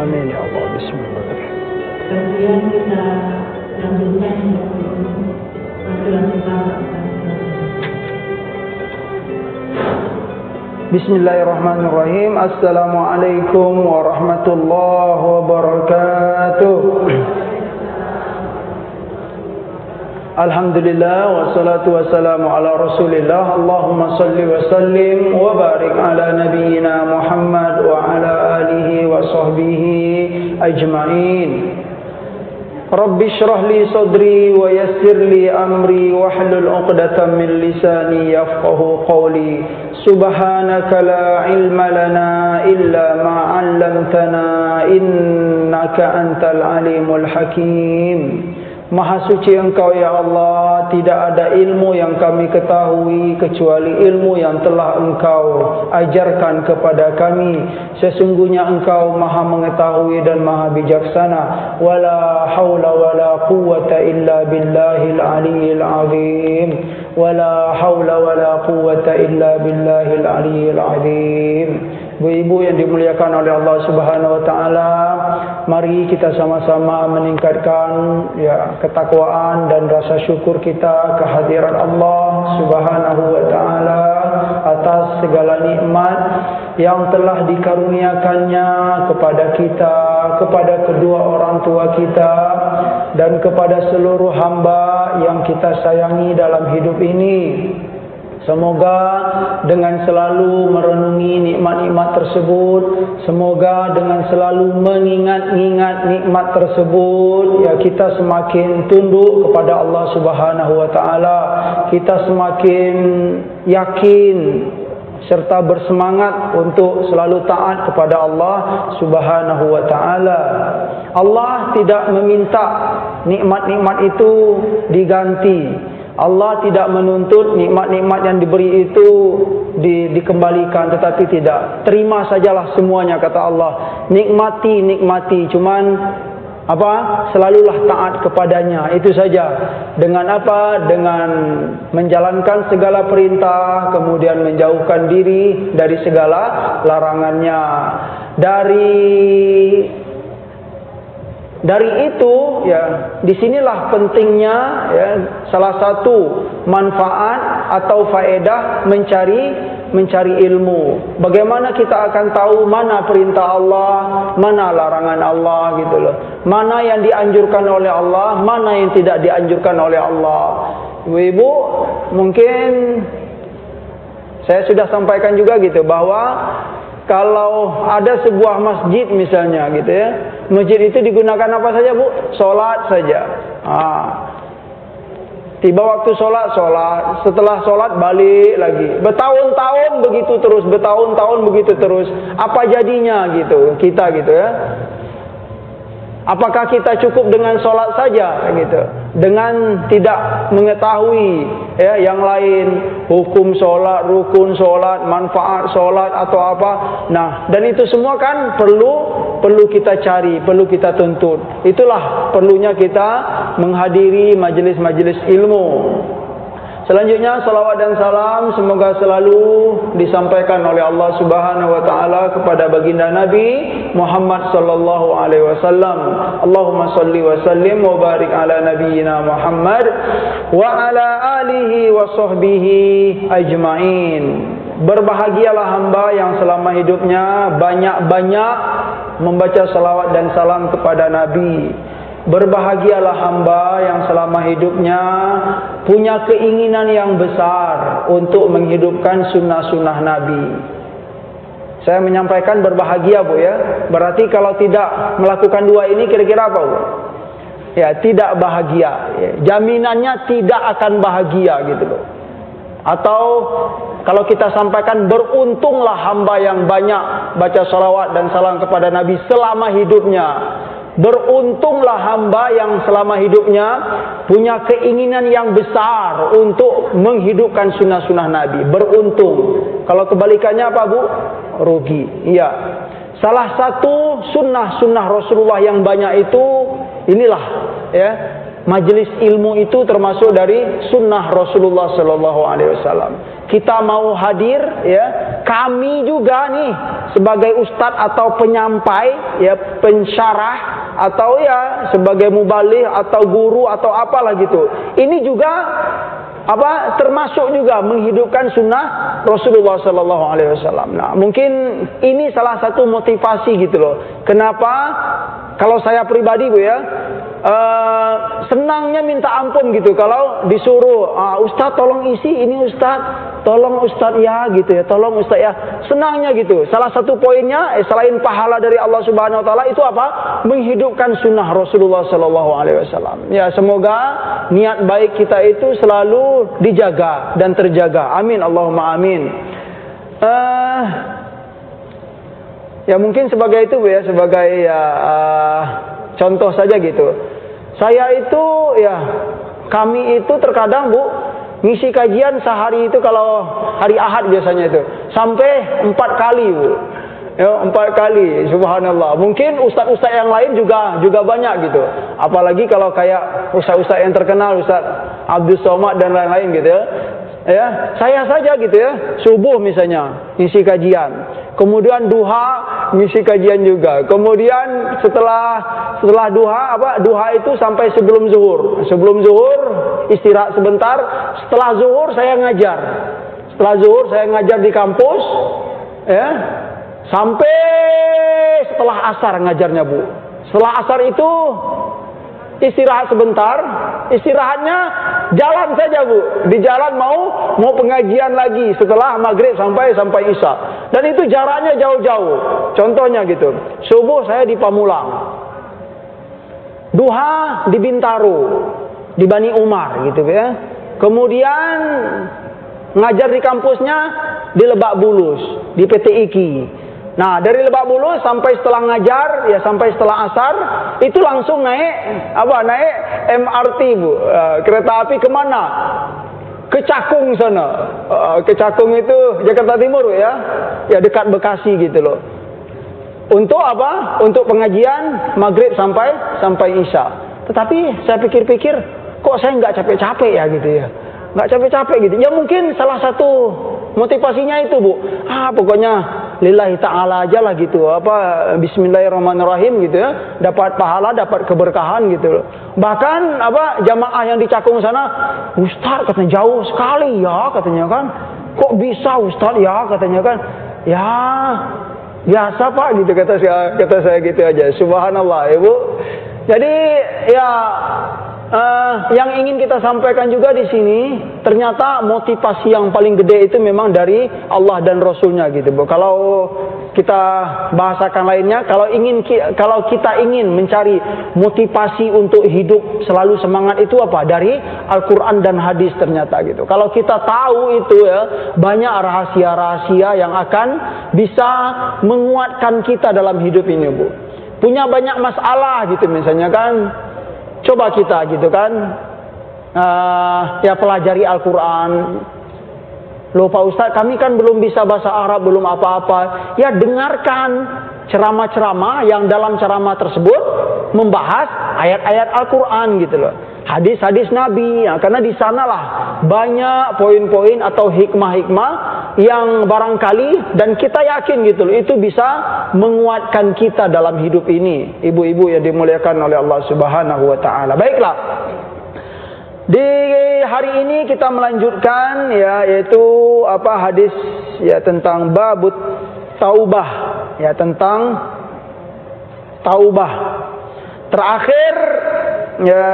Amin ya Allah. Bismillah. Kemudian kita lanjutkan dengan selamat. Bismillahirrahmanirrahim. Assalamualaikum warahmatullahi wabarakatuh. Alhamdulillah wassalatu wassalamu ala Rasulillah. Allahumma salli wa sallim wa barik ala nabiyyina Muhammad wa ala alihi wa sahbihi ajma'in. Rabbi shrah li sadri wa yassir li amri wahlul 'uqdatam min lisani yafqahu qawli. Subhanaka la ilma lana illa ma 'allamtana innaka antal alimul hakim. Maha suci Engkau ya Allah, tidak ada ilmu yang kami ketahui kecuali ilmu yang telah Engkau ajarkan kepada kami. Sesungguhnya Engkau Maha mengetahui dan Maha bijaksana. Wala haula wala quwwata illa billahil aliyyil azim. Wala haula wala quwwata illa billahil aliyyil azim. Ibu-ibu yang dimuliakan oleh Allah Subhanahu wa taala, mari kita sama-sama meningkatkan ketakwaan dan rasa syukur kita kehadiran Allah Subhanahu wa taala atas segala nikmat yang telah dikaruniakannya kepada kita, kepada kedua orang tua kita dan kepada seluruh hamba yang kita sayangi dalam hidup ini. Semoga dengan selalu merenungi nikmat-nikmat tersebut, semoga dengan selalu mengingat-ingat nikmat tersebut, kita semakin tunduk kepada Allah Subhanahu wa taala, kita semakin yakin serta bersemangat untuk selalu taat kepada Allah Subhanahu wa taala. Allah tidak meminta nikmat-nikmat itu diganti. Allah tidak menuntut nikmat-nikmat yang diberi itu dikembalikan, tetapi tidak. Terima sajalah semuanya, kata Allah. Nikmati, cuman selalulah taat kepadanya, itu saja. Dengan apa? Dengan menjalankan segala perintah, kemudian menjauhkan diri dari segala larangannya. Dari itu, disinilah pentingnya salah satu manfaat atau faedah mencari ilmu. Bagaimana kita akan tahu mana perintah Allah, mana larangan Allah gitu loh. Mana yang dianjurkan oleh Allah, mana yang tidak dianjurkan oleh Allah. Ibu, mungkin saya sudah sampaikan juga gitu bahwa kalau ada sebuah masjid misalnya gitu masjid itu digunakan apa saja Bu? Sholat saja. Tiba waktu sholat, setelah sholat balik lagi. Bertahun-tahun begitu terus. Apa jadinya gitu kita gitu ya? Apakah kita cukup dengan sholat saja gitu, dengan tidak mengetahui yang lain, hukum sholat, rukun sholat, manfaat sholat atau apa? Nah, dan itu semua kan perlu kita cari, perlu kita tuntut. Itulah perlunya kita menghadiri majelis-majelis ilmu. Selanjutnya salawat dan salam semoga selalu disampaikan oleh Allah Subhanahu wa taala kepada baginda Nabi Muhammad sallallahu alaihi wasallam. Allahumma salli wa sallim wa barik ala nabiyyina Muhammad wa ala alihi wa sahbihi ajmain. Berbahagialah hamba yang selama hidupnya banyak-banyak membaca salawat dan salam kepada Nabi. Berbahagialah hamba yang selama hidupnya punya keinginan yang besar untuk menghidupkan sunnah-sunnah Nabi. Saya menyampaikan berbahagia Bu ya. Berarti kalau tidak melakukan dua ini kira-kira apa Bu? Tidak bahagia. Jaminannya tidak akan bahagia gitu loh. Atau kalau kita sampaikan beruntunglah hamba yang banyak baca salawat dan salam kepada Nabi selama hidupnya. Beruntunglah hamba yang selama hidupnya punya keinginan yang besar untuk menghidupkan sunnah-sunnah Nabi. Beruntung. Kalau kebalikannya apa Bu? Rugi. Iya. Salah satu sunnah-sunnah Rasulullah yang banyak itu inilah majelis ilmu itu termasuk dari sunnah Rasulullah Sallallahu Alaihi Wasallam. Kita mau hadir kami juga nih sebagai ustadz atau penyampai, ya pensyarah, atau ya sebagai mubaligh atau guru atau apalah gitu. Ini juga termasuk juga menghidupkan sunnah Rasulullah Sallallahu Alaihi Wasallam. Nah, mungkin ini salah satu motivasi gitu loh. Kenapa? Kalau saya pribadi Bu ya, senangnya minta ampun gitu kalau disuruh, Ustadz tolong isi ini Ustadz, tolong Ustadz ya gitu ya, tolong Ustadz ya. Senangnya gitu. Salah satu poinnya selain pahala dari Allah Subhanahu Wa Taala itu apa? Menghidupkan sunnah Rasulullah Sallallahu Alaihi Wasallam. Ya, semoga niat baik kita itu selalu dijaga dan terjaga. Amin, Allahumma amin. Ya mungkin sebagai itu Bu ya, sebagai contoh saja gitu. Saya itu ya, kami itu terkadang Bu ngisi kajian sehari itu kalau hari Ahad biasanya itu sampai 4 kali Bu. Ya, 4 kali, subhanallah. Mungkin ustaz-ustaz yang lain juga banyak gitu. Apalagi kalau kayak ustaz-ustaz yang terkenal, Ustaz Abdul Somad dan lain-lain gitu ya. Ya, saya saja gitu ya, subuh misalnya ngisi kajian, kemudian duha ngisi kajian juga, kemudian setelah duha duha itu sampai sebelum zuhur istirahat sebentar, setelah zuhur saya ngajar di kampus ya, sampai setelah asar ngajarnya Bu. Setelah asar itu istirahat sebentar, istirahatnya jalan saja Bu, di jalan mau pengajian lagi setelah maghrib sampai isya, dan itu jaraknya jauh-jauh. Contohnya gitu, subuh saya di Pamulang, duha di Bintaro, di Bani Umar gitu ya, kemudian ngajar di kampusnya di Lebak Bulus, di PT IKI. Nah, dari Lebak Bulus sampai setelah ngajar, ya sampai setelah asar, itu langsung naik MRT Bu. Kereta api kemana? Ke Cakung sana. Ke Cakung itu Jakarta Timur ya. Ya dekat Bekasi gitu loh. Untuk apa? Untuk pengajian maghrib sampai isya. Tetapi saya pikir-pikir, kok saya nggak capek-capek ya gitu ya. Nggak capek-capek gitu. Ya mungkin salah satu motivasinya itu Bu. Pokoknya lillahi ta'ala aja lah gitu. Bismillahirrahmanirrahim gitu ya. Dapat pahala, dapat keberkahan gitu. Bahkan jamaah yang di Cakung sana, Ustaz katanya jauh sekali ya katanya kan. Kok bisa Ustaz ya katanya kan. Ya biasa Pak gitu kata saya gitu aja. Subhanallah ya Bu. Jadi ya yang ingin kita sampaikan juga di sini, ternyata motivasi yang paling gede itu memang dari Allah dan Rasulnya gitu Bu. Kalau kita bahasakan lainnya, kalau kita ingin mencari motivasi untuk hidup selalu semangat itu apa? Dari Al-Quran dan hadis ternyata gitu. Kalau kita tahu itu ya, banyak rahasia-rahasia yang akan bisa menguatkan kita dalam hidup ini Bu. Punya banyak masalah gitu misalnya kan, coba kita gitu kan, ya pelajari Al-Quran. Loh Pak Ustadz, kami kan belum bisa bahasa Arab, belum apa-apa. Ya dengarkan ceramah-ceramah yang dalam ceramah tersebut membahas ayat-ayat Al-Quran gitu loh. Hadis-hadis Nabi, ya, karena di sanalah banyak poin-poin atau hikmah-hikmah yang barangkali dan kita yakin gitu loh, itu bisa menguatkan kita dalam hidup ini. Ibu-ibu yang dimuliakan oleh Allah Subhanahu wa taala. Baiklah. Di hari ini kita melanjutkan ya, yaitu hadis ya tentang babut taubah, ya tentang taubah. Terakhir ya,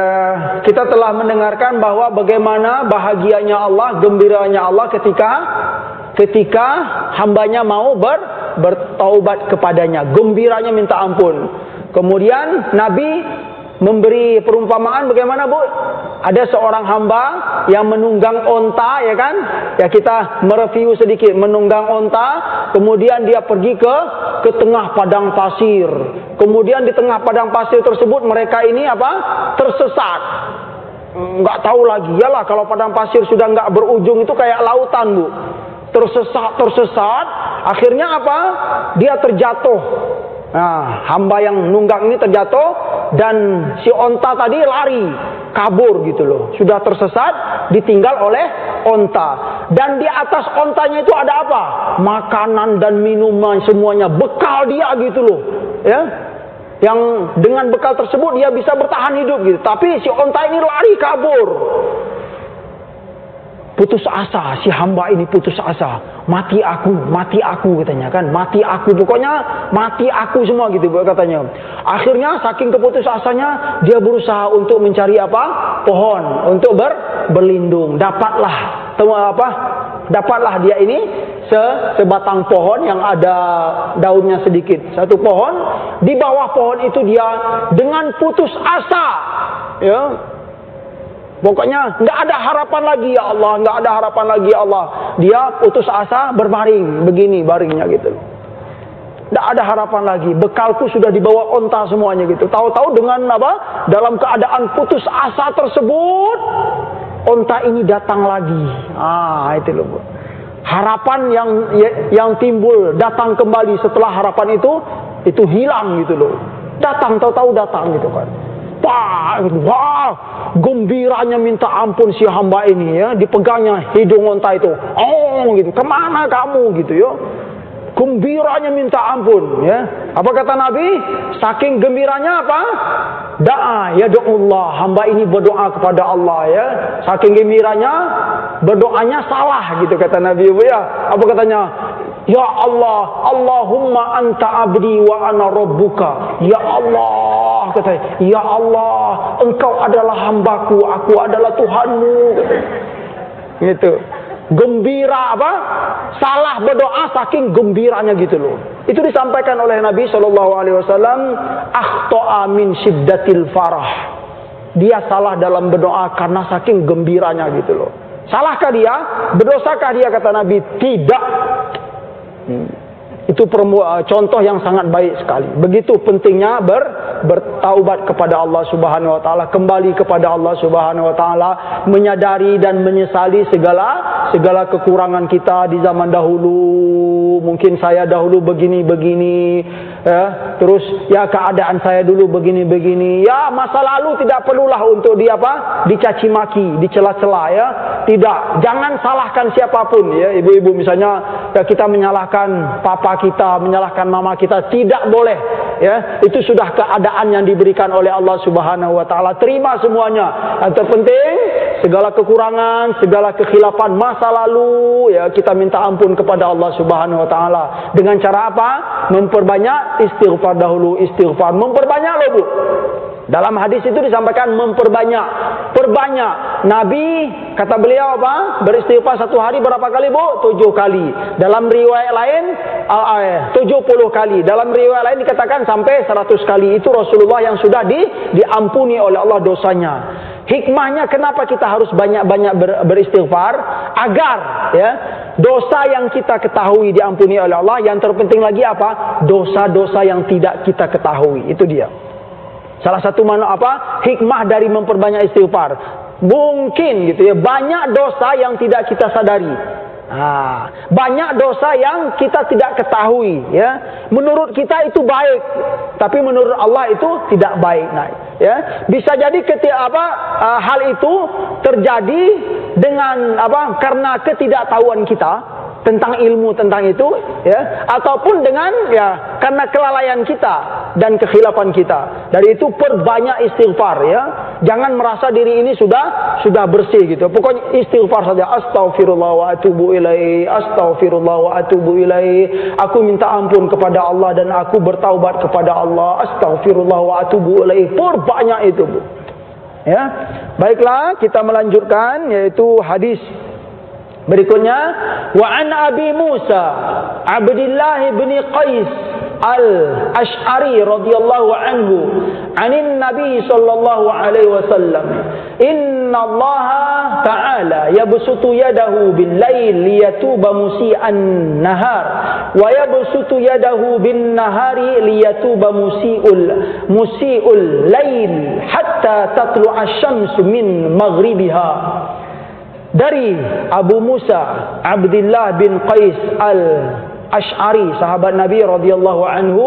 kita telah mendengarkan bahwa bagaimana bahagianya Allah, gembiranya Allah ketika hambanya mau bertaubat kepadanya, gembiranya minta ampun. Kemudian Nabi memberi perumpamaan bagaimana Bu? Ada seorang hamba yang menunggang onta, ya kan? Ya kita mereview sedikit, menunggang onta, kemudian dia pergi ke tengah padang pasir. Kemudian di tengah padang pasir tersebut mereka ini tersesat. Nggak tahu lagi, yalah kalau padang pasir sudah nggak berujung itu kayak lautan Bu. Tersesat, akhirnya dia terjatuh Nah, hamba yang nunggang ini terjatuh dan si onta tadi lari, kabur gitu loh. Sudah tersesat, ditinggal oleh onta. Dan di atas ontanya itu ada apa? Makanan dan minuman semuanya, bekal dia gitu loh. Ya. Yang dengan bekal tersebut dia bisa bertahan hidup gitu. Tapi si onta ini lari kabur. Putus asa, si hamba ini putus asa. Mati aku katanya kan. Mati aku, pokoknya mati aku semua gitu katanya. Akhirnya saking keputus asanya, dia berusaha untuk mencari apa? Pohon untuk berlindung. Dapatlah dia ini sebatang pohon yang ada daunnya sedikit. Satu pohon, di bawah pohon itu dia dengan putus asa, ya. Pokoknya nggak ada harapan lagi ya Allah, nggak ada harapan lagi ya Allah. Dia putus asa berbaring, begini baringnya gitu. Nggak ada harapan lagi. Bekalku sudah dibawa onta semuanya gitu. Tahu-tahu dengan apa? Dalam keadaan putus asa tersebut, onta ini datang lagi. Itu loh, Bu. Harapan yang timbul datang kembali setelah harapan itu hilang gitu loh. Tahu-tahu datang gitu kan. Wah, gembiranya minta ampun si hamba ini ya, dipegangnya hidung onta itu. Gitu. Kemana kamu gitu ya? Gembiranya minta ampun ya. Apa kata Nabi? Saking gembiranya apa? Da'a ya Allah, hamba ini berdoa kepada Allah ya. Saking gembiranya berdoanya salah gitu kata Nabi ya. Apa katanya? Ya Allah, Allahumma anta abdi wa ana rabbuka. Ya Allah, katanya, ya Allah, engkau adalah hambaku, aku adalah Tuhanmu. Gitu. Gembira apa? Salah berdoa saking gembiranya gitu loh. Itu disampaikan oleh Nabi SAW. Akhto'a min syiddatil farah. Dia salah dalam berdoa karena saking gembiranya gitu loh. Salahkah dia? Berdosakah dia kata Nabi? Tidak. Itu contoh yang sangat baik sekali. Begitu pentingnya bertaubat kepada Allah Subhanahu wa taala, kembali kepada Allah Subhanahu wa taala, menyadari dan menyesali segala kekurangan kita di zaman dahulu. Mungkin saya dahulu begini ya, terus ya keadaan saya dulu begini. Ya, masa lalu tidak perlulah untuk dicaci maki, dicela-cela ya. Tidak, jangan salahkan siapapun ya. Ibu-ibu misalnya ya, kita menyalahkan papa kita, menyalahkan mama kita, tidak boleh ya. Itu sudah keadaan yang diberikan oleh Allah Subhanahu wa taala. Terima semuanya. Yang terpenting segala kekurangan, segala kekhilafan masa lalu ya, kita minta ampun kepada Allah Subhanahu wa taala. Dengan cara apa? Memperbanyak istighfar dahulu, istighfar. Memperbanyak loh, Bu. Dalam hadis itu disampaikan perbanyak. Nabi kata beliau apa? Beristighfar satu hari berapa kali, Bu? 7 kali. Dalam riwayat lain 70 kali. Dalam riwayat lain dikatakan sampai 100 kali. Itu Rasulullah yang sudah diampuni oleh Allah dosanya. Hikmahnya kenapa kita harus banyak-banyak beristighfar? Agar ya, dosa yang kita ketahui diampuni oleh Allah. Yang terpenting lagi apa? Dosa-dosa yang tidak kita ketahui. Itu dia. Salah satu hikmah dari memperbanyak istighfar. Mungkin gitu ya, banyak dosa yang tidak kita sadari. Banyak dosa yang kita tidak ketahui ya. Menurut kita itu baik, tapi menurut Allah itu tidak baik. Ya, bisa jadi hal itu terjadi dengan karena ketidaktahuan kita tentang ilmu tentang itu ya, ataupun dengan ya karena kelalaian kita dan kekhilafan kita. Dari itu perbanyak istighfar ya. Jangan merasa diri ini sudah bersih gitu. Pokoknya istighfar saja. Astaghfirullah wa atubu ilaih. Astaghfirullah wa atubu ilaih. Aku minta ampun kepada Allah dan aku bertaubat kepada Allah. Astaghfirullah wa atubu ilaih. Perbanyak itu, Bu. Ya. Baiklah, kita melanjutkan yaitu hadis berikutnya. Wa an Abi Musa Abdullah bin Qais al-Ash'ari radhiyallahu anhu anin Nabi sallallahu alaihi wasallam, inna Allah ta'ala yabsutu yadahu bil lail liyatuba musii'an nahar wa yabsutu yadahu bin nahari liyatuba musii'ul lail hatta tatlu'a asy-syamsu min maghribiha. Dari Abu Musa Abdullah bin Qais al-Ash'ari, sahabat Nabi radhiyallahu anhu,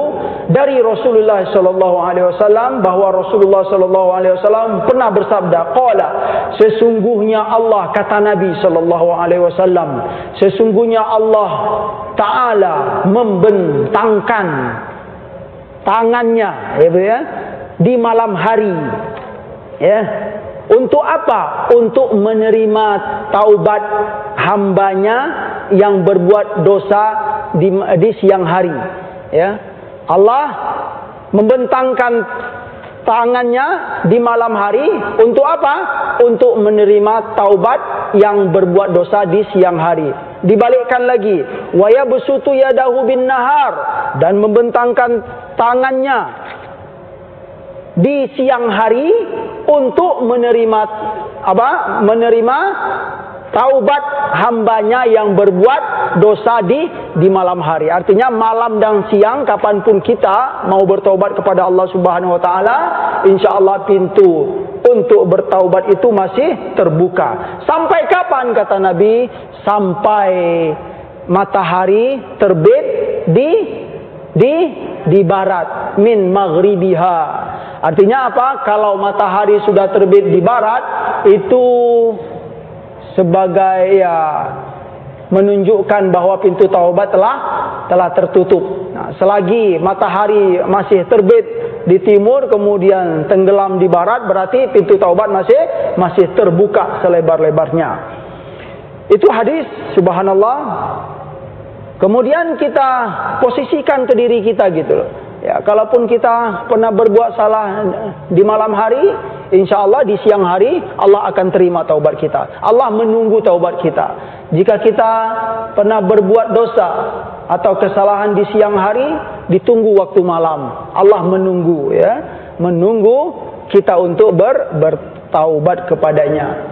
dari Rasulullah sallallahu alaihi wasallam bahwa Rasulullah sallallahu alaihi wasallam pernah bersabda, qala, sesungguhnya Allah, kata Nabi sallallahu alaihi wasallam, sesungguhnya Allah Taala membentangkan tangannya, ya, di malam hari, ya. Untuk apa? Untuk menerima taubat hambanya yang berbuat dosa di siang hari. Ya, Allah membentangkan tangannya di malam hari untuk apa? Untuk menerima taubat yang berbuat dosa di siang hari. Dibalikkan lagi, wa yabsutu yadahu bin nahar, dan membentangkan tangannya di siang hari untuk menerima apa? Menerima taubat hambanya yang berbuat dosa di malam hari. Artinya malam dan siang, kapanpun kita mau bertaubat kepada Allah Subhanahu Wa Taala, insya Allah pintu untuk bertaubat itu masih terbuka. Sampai kapan, kata Nabi? Sampai matahari terbit di barat, min maghribiha. Artinya apa? Kalau matahari sudah terbit di barat, itu sebagai, ya, menunjukkan bahwa pintu taubat telah tertutup. Nah, selagi matahari masih terbit di timur kemudian tenggelam di barat, berarti pintu taubat masih terbuka selebar-lebarnya. Itu hadis, subhanallah. Kemudian kita posisikan ke diri kita gitu loh. Ya, kalaupun kita pernah berbuat salah di malam hari, insya Allah di siang hari Allah akan terima taubat kita. Allah menunggu taubat kita. Jika kita pernah berbuat dosa atau kesalahan di siang hari, ditunggu waktu malam. Allah menunggu, ya, menunggu kita untuk bertaubat kepadanya.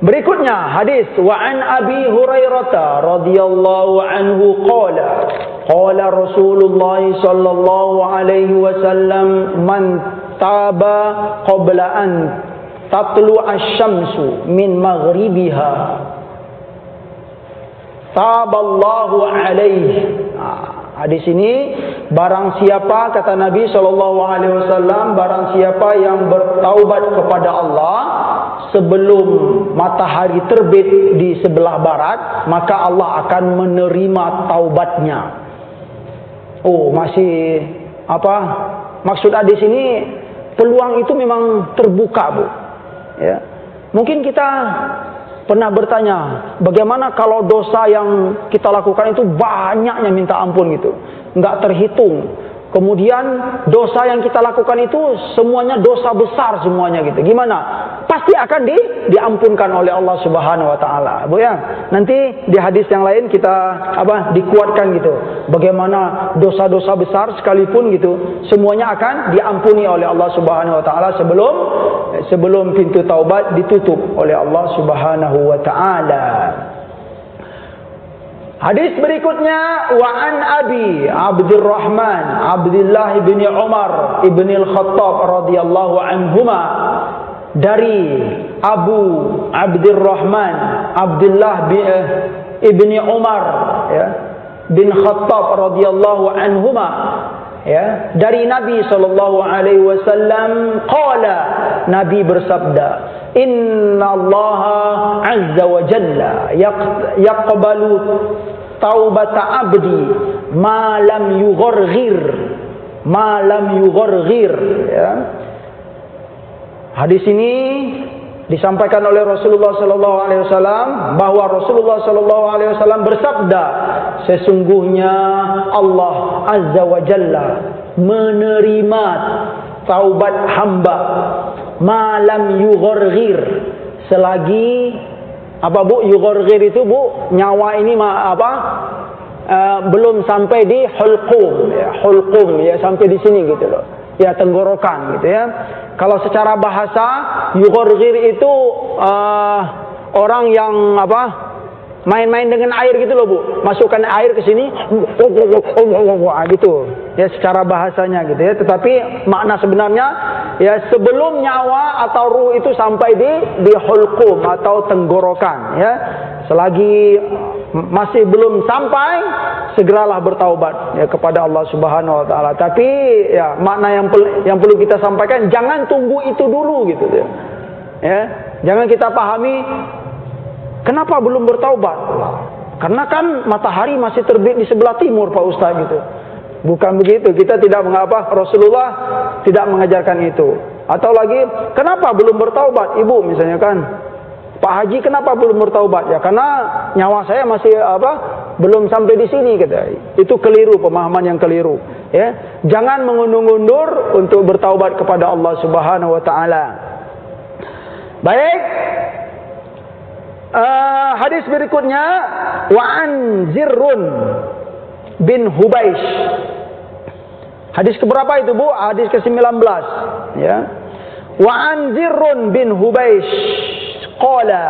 Berikutnya hadis wa an Abi Hurairah radhiyallahu anhu qala qala Rasulullah sallallahu alaihi wasallam man taba qabla an tatlu asy-syamsu min maghribiha taballahu alaihi. Hadis ini, barang siapa, kata Nabi sallallahu alaihi wasallam, barang siapa yang bertaubat kepada Allah sebelum matahari terbit di sebelah barat, maka Allah akan menerima taubatnya. Oh, masih apa? Maksud hadis ini, peluang itu memang terbuka, Bu. Ya. Mungkin kita pernah bertanya, bagaimana kalau dosa yang kita lakukan itu banyaknya minta ampun gitu, nggak terhitung. Kemudian dosa yang kita lakukan itu semuanya dosa besar semuanya gitu. Gimana? Pasti akan diampunkan oleh Allah Subhanahu Wa Taala, Bu ya. Nanti di hadis yang lain kita dikuatkan gitu. Bagaimana dosa-dosa besar sekalipun gitu, semuanya akan diampuni oleh Allah Subhanahu Wa Taala sebelum pintu taubat ditutup oleh Allah Subhanahu Wa Taala. Hadis berikutnya, wa an Abi Abdurrahman Abdullah bin Umar ibn al-Khattab radhiyallahu anhuma, dari Abu Abdurrahman Abdullah ibn Umar, ya, bin Khattab radhiyallahu anhuma, ya, dari Nabi sallallahu alaihi wasallam qala, Nabi bersabda, inna Allah azza wa jalla yaqbalu taubata abdi ma lam yugharghir, ya. Hadis ini disampaikan oleh Rasulullah sallallahu alaihi wasallam bahwa Rasulullah sallallahu alaihi wasallam bersabda, sesungguhnya Allah azza wa jalla menerima taubat hamba malam yugharghir, selagi apa, Bu? Yugharghir itu, Bu, nyawa ini belum sampai di hulqum, ya, hulqum, ya, sampai di sini gitu loh, ya, tenggorokan gitu ya. Kalau secara bahasa yugharghir itu orang yang main-main dengan air gitu loh, Bu. Masukkan air ke sini gitu. Ya, secara bahasanya gitu ya. Tetapi makna sebenarnya, ya, sebelum nyawa atau ruh itu sampai di hulqum atau tenggorokan, ya. Selagi masih belum sampai, segeralah bertaubat ya kepada Allah Subhanahu wa taala. Tapi ya makna yang perlu kita sampaikan, jangan tunggu itu dulu gitu ya. Ya, jangan kita pahami kenapa belum bertaubat? Karena kan matahari masih terbit di sebelah timur Pak Ustaz gitu. Bukan begitu, kita tidak mengapa, Rasulullah tidak mengajarkan itu. Atau lagi, kenapa belum bertaubat? Ibu misalnya kan, Pak Haji kenapa belum bertaubat? Ya karena nyawa saya masih belum sampai di sini kata. Itu keliru, pemahaman yang keliru. Ya, jangan mengundur-undur untuk bertaubat kepada Allah Subhanahu wa taala. Baik. Hadis berikutnya, wa an Zirrun bin Hubaish. Hadis keberapa itu Bu? Hadis ke-19 ya. Wa an Zirrun bin Hubaish qala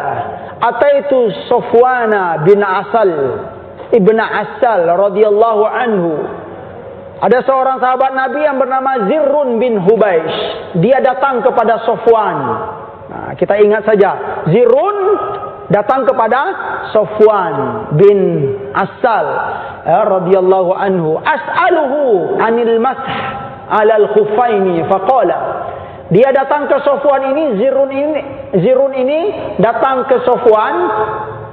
ataitu Safwana bin Asal ibn Asal radhiyallahu anhu. Ada seorang sahabat Nabi yang bernama Zirrun bin Hubaish. Dia datang kepada Safwan. Nah, kita ingat saja, Zirrun datang kepada Safwan bin Asal radhiyallahu anhu, as'aluhu 'anil masah 'alal khuffaini faqala. Dia datang ke Safwan ini, Zirrun ini datang ke Safwan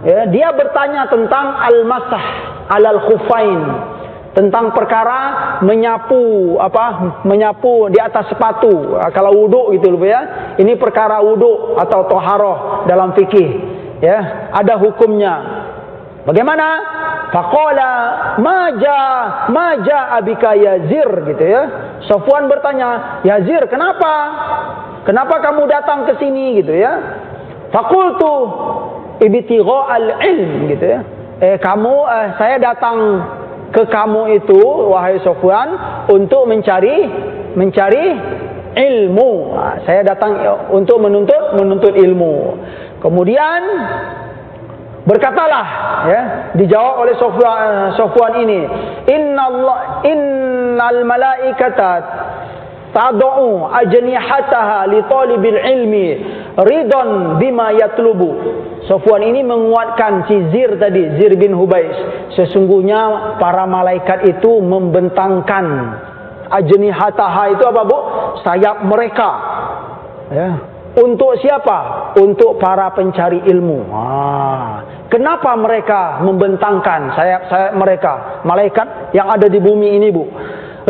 ya, dia bertanya tentang al-masah 'alal khuffain, tentang perkara menyapu menyapu di atas sepatu kalau wudu gitu loh ya. Ini perkara wudu atau toharoh dalam fikih. Ya, ada hukumnya. Bagaimana? Faqala maja abika Yazir gitu ya. Safwan bertanya, Yazir, kenapa? Kenapa kamu datang ke sini gitu ya? Faqultu ibtigha al-ilm gitu ya. Saya datang ke kamu itu wahai Safwan untuk mencari ilmu. Saya datang untuk menuntut ilmu. Kemudian berkatalah ya, dijawab oleh Safwan ini, innal malaikata tad'u ajnihataha li talibil ilmi ridon bima yatlubu. Safwan ini menguatkan si Zir tadi, Zir bin Hubaish. Sesungguhnya para malaikat itu membentangkan ajnihataha itu apa Bu? Sayap mereka. Ya. Untuk siapa? Untuk para pencari ilmu. Kenapa mereka membentangkan sayap-sayap mereka? Malaikat yang ada di bumi ini Bu.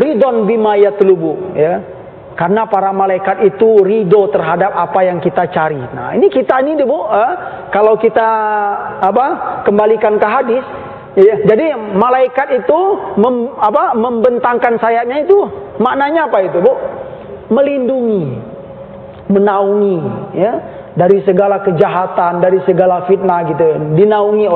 Ridon bima yatlubu. Ya. Karena para malaikat itu ridho terhadap apa yang kita cari. Nah, ini kita ini Bu, kalau kita kembalikan ke hadis, ya, jadi malaikat itu membentangkan sayapnya itu maknanya apa itu Bu? Melindungi, menaungi ya, dari segala kejahatan, dari segala fitnah gitu. Dinaungi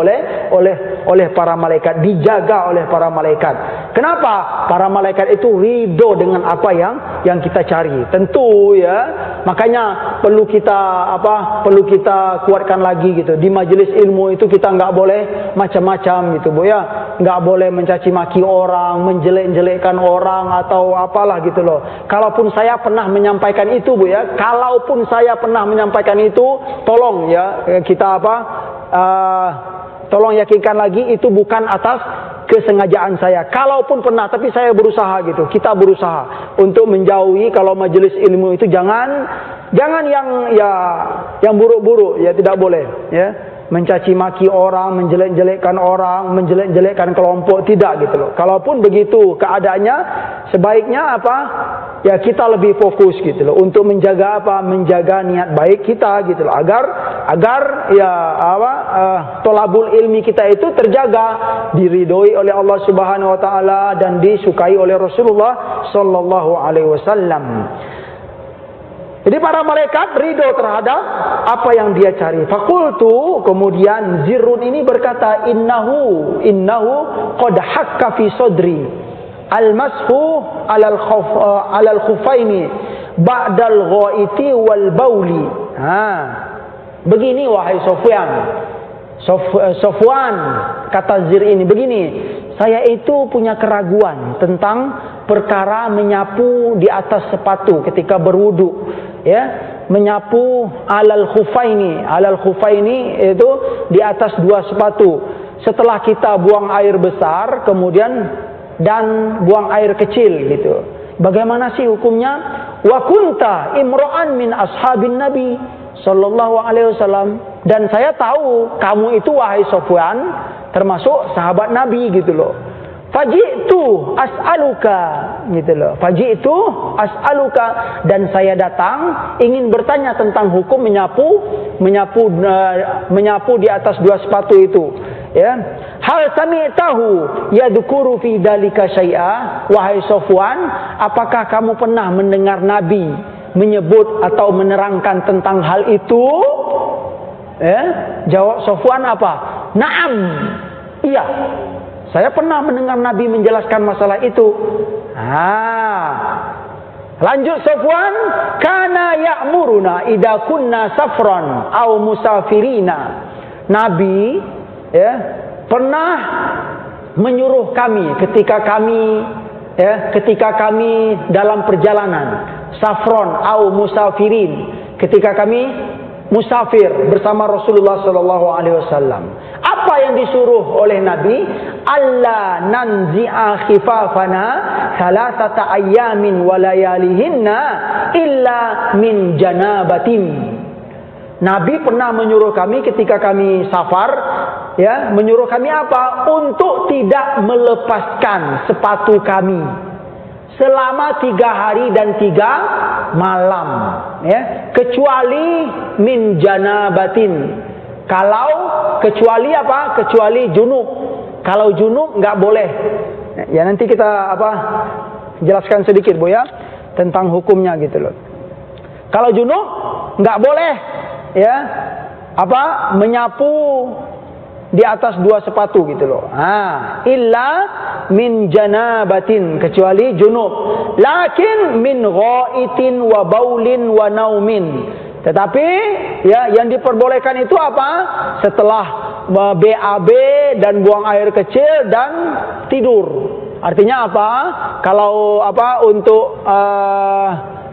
oleh para malaikat, dijaga oleh para malaikat. Kenapa? Para malaikat itu ridho dengan apa yang kita cari. Tentu ya, makanya perlu kita kuatkan lagi gitu. Di majelis ilmu itu kita nggak boleh macam-macam gitu Bu ya. Nggak boleh mencaci maki orang, menjelek-jelekkan orang atau apalah gitu loh. Kalaupun saya pernah menyampaikan itu Bu ya, kalaupun saya pernah menyampaikan itu, tolong ya kita tolong yakinkan lagi itu bukan atas kesengajaan saya. Kalaupun pernah, tapi saya berusaha gitu. Kita berusaha untuk menjauhi kalau majelis ilmu itu jangan yang buruk-buruk ya, tidak boleh ya. Mencaci maki orang, menjelek-jelekkan orang, menjelek-jelekkan kelompok, tidak gitu loh. Kalaupun begitu keadaannya, sebaiknya ya kita lebih fokus gitu loh untuk menjaga menjaga niat baik kita gitu loh, agar ya tolabul ilmi kita itu terjaga, diridhoi oleh Allah Subhanahu wa taala dan disukai oleh Rasulullah sallallahu alaihi wasallam. Jadi para malaikat ridho terhadap apa yang dia cari. Fakultu, kemudian Zirrun ini berkata, innahu qad hakka fi sodri al-mashu alal khufaini ba'dal ghaiti wal bauli. Begini wahai Safwan, kata Zir ini begini, saya itu punya keraguan tentang perkara menyapu di atas sepatu ketika berwudu. Ya, menyapu alal khufaini itu di atas dua sepatu. setelah kita buang air besar, kemudian dan buang air kecil gitu. Bagaimana sih hukumnya? Wa kunta imra'an min ashabin Nabi sallallahu alaihi wasallam, dan saya tahu kamu itu wahai Sofwan termasuk sahabat Nabi gitu loh. Faji'tu as'aluka gitu loh. Faji'tu as'aluka, dan saya datang ingin bertanya tentang hukum menyapu di atas dua sepatu itu. Ya. Hal sami'tahu yadhkuru fi dalika syai'a, wahai Sofwan, apakah kamu pernah mendengar Nabi menyebut atau menerangkan tentang hal itu? Ya. Jawab Sofwan apa? Naam. Iya. Saya pernah mendengar Nabi menjelaskan masalah itu. Lanjut Sofwan, kana ya'muruna idza kunna safran aw musafirina. Nabi ya pernah menyuruh kami ketika kami dalam perjalanan, safron au musafirin, ketika kami musafir bersama Rasulullah sallallahu alaihi wasallam. Apa yang disuruh oleh Nabi? Alla nanzi'a khifafana salasata ayyamin wa layalihinna illa min janabatin. Nabi pernah menyuruh kami ketika kami safar, ya, menyuruh kami apa? Untuk tidak melepaskan sepatu kami selama 3 hari dan 3 malam, ya, kecuali min janabatin. Kalau kecuali apa? Kecuali junub. Kalau junub nggak boleh. Ya nanti kita jelaskan sedikit Bu ya tentang hukumnya gitu loh. Kalau junub nggak boleh ya menyapu di atas 2 sepatu gitu loh. Illa min janabatin, kecuali junub. Lakin min ghaitin wa baulin wa naumin. Tetapi ya yang diperbolehkan itu apa? Setelah BAB dan buang air kecil dan tidur. Artinya apa? Kalau untuk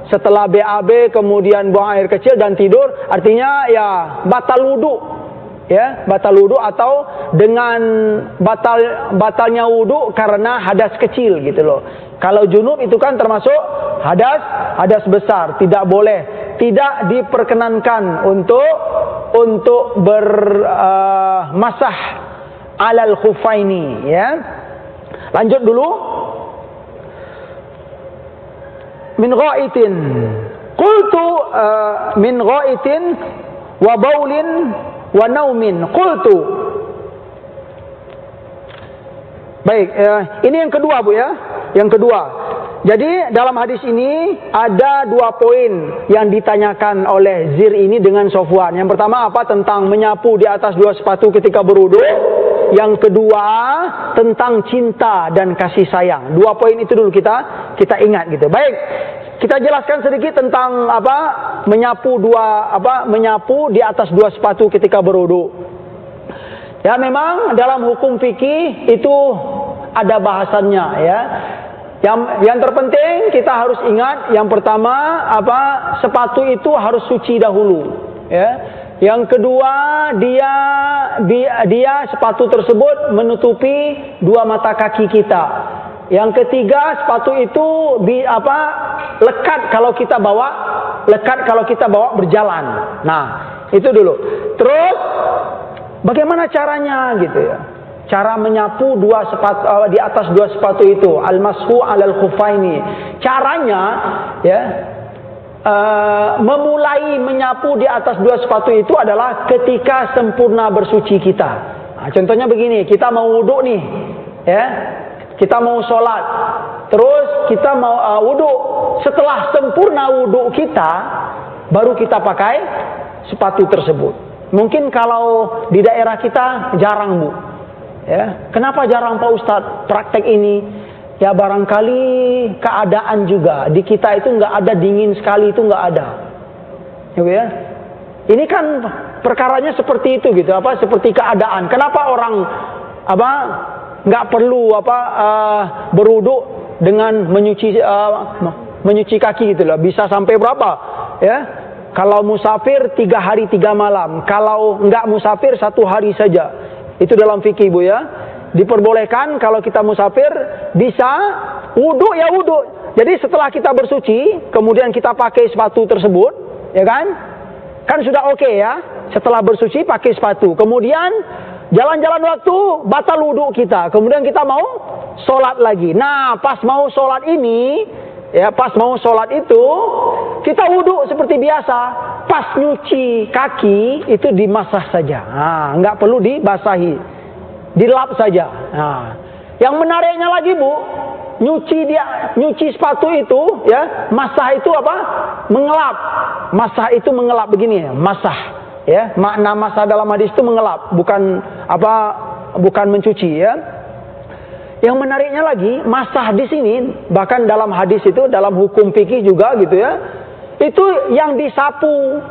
setelah BAB kemudian buang air kecil dan tidur, artinya ya batal wudu. Ya, batal wudu atau dengan batalnya wudu karena hadas kecil gitu loh. Kalau junub itu kan termasuk hadas besar, tidak boleh. Tidak diperkenankan untuk bermasah alal khufaini, ya. Lanjut dulu. Min ghaitin. Qultu min ghaitin wa baulin wa naumin. Qultu. Baik, ini yang kedua Bu ya. Yang kedua. Jadi dalam hadis ini ada 2 poin yang ditanyakan oleh Zir ini dengan Sofwan. Yang pertama apa? Tentang menyapu di atas 2 sepatu ketika berwudu. Yang kedua tentang cinta dan kasih sayang. 2 poin itu dulu kita ingat gitu. Baik, kita jelaskan sedikit tentang menyapu di atas 2 sepatu ketika berwudu. Ya memang dalam hukum fikih itu ada bahasannya ya. Yang terpenting kita harus ingat, yang pertama sepatu itu harus suci dahulu, ya. Yang kedua dia sepatu tersebut menutupi 2 mata kaki kita. Yang ketiga sepatu itu lekat kalau kita bawa berjalan. Nah, itu dulu. Terus bagaimana caranya gitu ya? Cara menyapu 2 sepatu di atas 2 sepatu itu, al-mashu 'alal khufaini. Caranya ya memulai menyapu di atas 2 sepatu itu adalah ketika sempurna bersuci kita. Nah, contohnya begini, kita mau wudu nih, ya. Kita mau sholat, terus kita mau wudu. Setelah sempurna wudu kita, baru kita pakai sepatu tersebut. Mungkin kalau di daerah kita jarang Bu. Ya, kenapa jarang Pak Ustadz praktek ini? Ya barangkali keadaan juga di kita itu nggak ada, dingin sekali itu nggak ada. Ya, ini kan perkaranya seperti itu gitu, seperti keadaan. Kenapa orang nggak perlu berwudu dengan menyuci kaki gitu loh? Bisa sampai berapa? Ya, kalau musafir 3 hari 3 malam, kalau nggak musafir 1 hari saja. Itu dalam fikih Bu ya. Diperbolehkan kalau kita musafir bisa wudu ya wudu. Jadi setelah kita bersuci, kemudian kita pakai sepatu tersebut, ya kan? Kan sudah oke ya. Setelah bersuci pakai sepatu. Kemudian jalan-jalan waktu batal wudu kita. Kemudian kita mau sholat lagi. Nah, pas mau sholat ini, ya pas mau sholat itu, kita wudu seperti biasa. Pas nyuci kaki itu dimasah saja. Nah, nggak perlu dibasahi, dilap saja. Nah, yang menariknya lagi Bu, nyuci sepatu itu, ya masah itu apa? Mengelap. Masah itu mengelap begini ya, masah. Ya, makna masah dalam hadis itu mengelap, bukan apa? Bukan mencuci ya. Yang menariknya lagi, masah di sini bahkan dalam hadis itu, dalam hukum fikih juga gitu ya. Itu yang disapu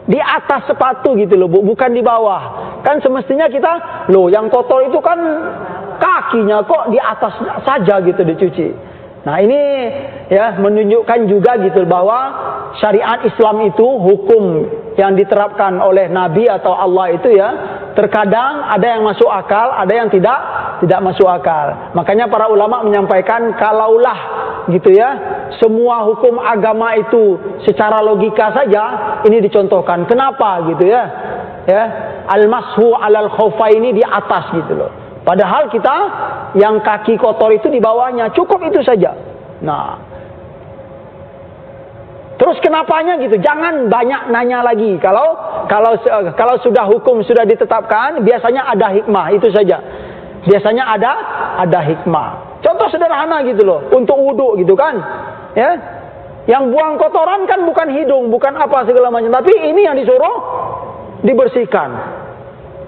di atas sepatu gitu loh Bu, bukan di bawah. Kan semestinya kita, loh yang kotor itu kan kakinya, kok di atas saja gitu dicuci. Nah ini ya menunjukkan juga gitu bahwa syariat Islam itu, hukum yang diterapkan oleh Nabi atau Allah itu ya, terkadang ada yang masuk akal, ada yang tidak masuk akal. Makanya para ulama menyampaikan, kalaulah gitu ya, semua hukum agama itu secara logika saja ini dicontohkan. Kenapa gitu ya? Ya, al-mashu 'alal khuffaini di atas gitu loh. Padahal kita yang kaki kotor itu di bawahnya, cukup itu saja. Nah, terus kenapanya gitu? Jangan banyak nanya lagi. Kalau sudah hukum sudah ditetapkan, biasanya ada hikmah, itu saja. Biasanya ada hikmah. Contoh sederhana gitu loh, untuk wudu gitu kan, ya. Yang buang kotoran kan bukan hidung, bukan apa segala macam, tapi ini yang disuruh dibersihkan.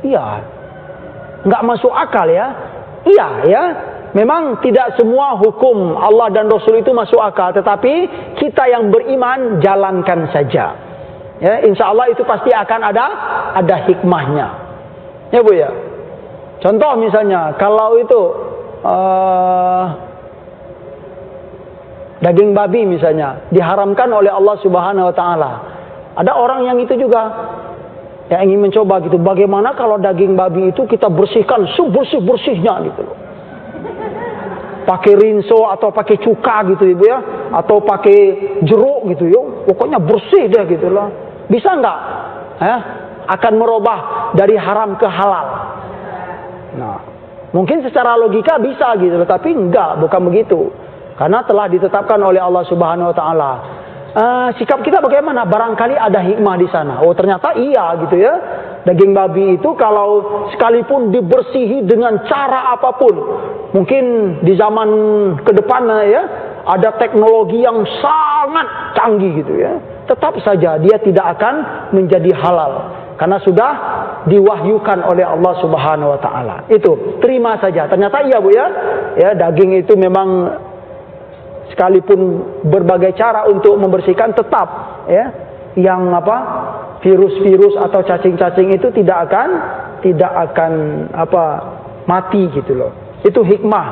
Iya. Nggak masuk akal ya. Iya ya. Memang tidak semua hukum Allah dan Rasul itu masuk akal, tetapi kita yang beriman jalankan saja. Ya, insya Allah itu pasti akan ada hikmahnya. Ya Bu ya. Contoh misalnya kalau itu daging babi misalnya diharamkan oleh Allah Subhanahu Wa Taala. Ada orang yang itu juga yang ingin mencoba gitu, bagaimana kalau daging babi itu kita bersihkan sebersih-bersihnya gitu loh. Pakai rinso atau pakai cuka gitu Ibu ya, atau pakai jeruk gitu ya, pokoknya bersih deh gitu loh. Bisa nggak? Akan merubah dari haram ke halal. Nah, mungkin secara logika bisa gitu loh, tapi enggak, bukan begitu. Karena telah ditetapkan oleh Allah Subhanahu Wa Taala. Sikap kita bagaimana? Barangkali ada hikmah di sana. Oh ternyata iya gitu ya. Daging babi itu kalau sekalipun dibersihi dengan cara apapun, mungkin di zaman ke depan ya ada teknologi yang sangat canggih gitu ya, tetap saja dia tidak akan menjadi halal karena sudah diwahyukan oleh Allah Subhanahu Wa Taala. Itu terima saja. Ternyata iya Bu ya. Ya daging itu memang sekalipun berbagai cara untuk membersihkan, tetap ya yang apa virus-virus atau cacing-cacing itu tidak akan apa mati gitu loh. Itu hikmah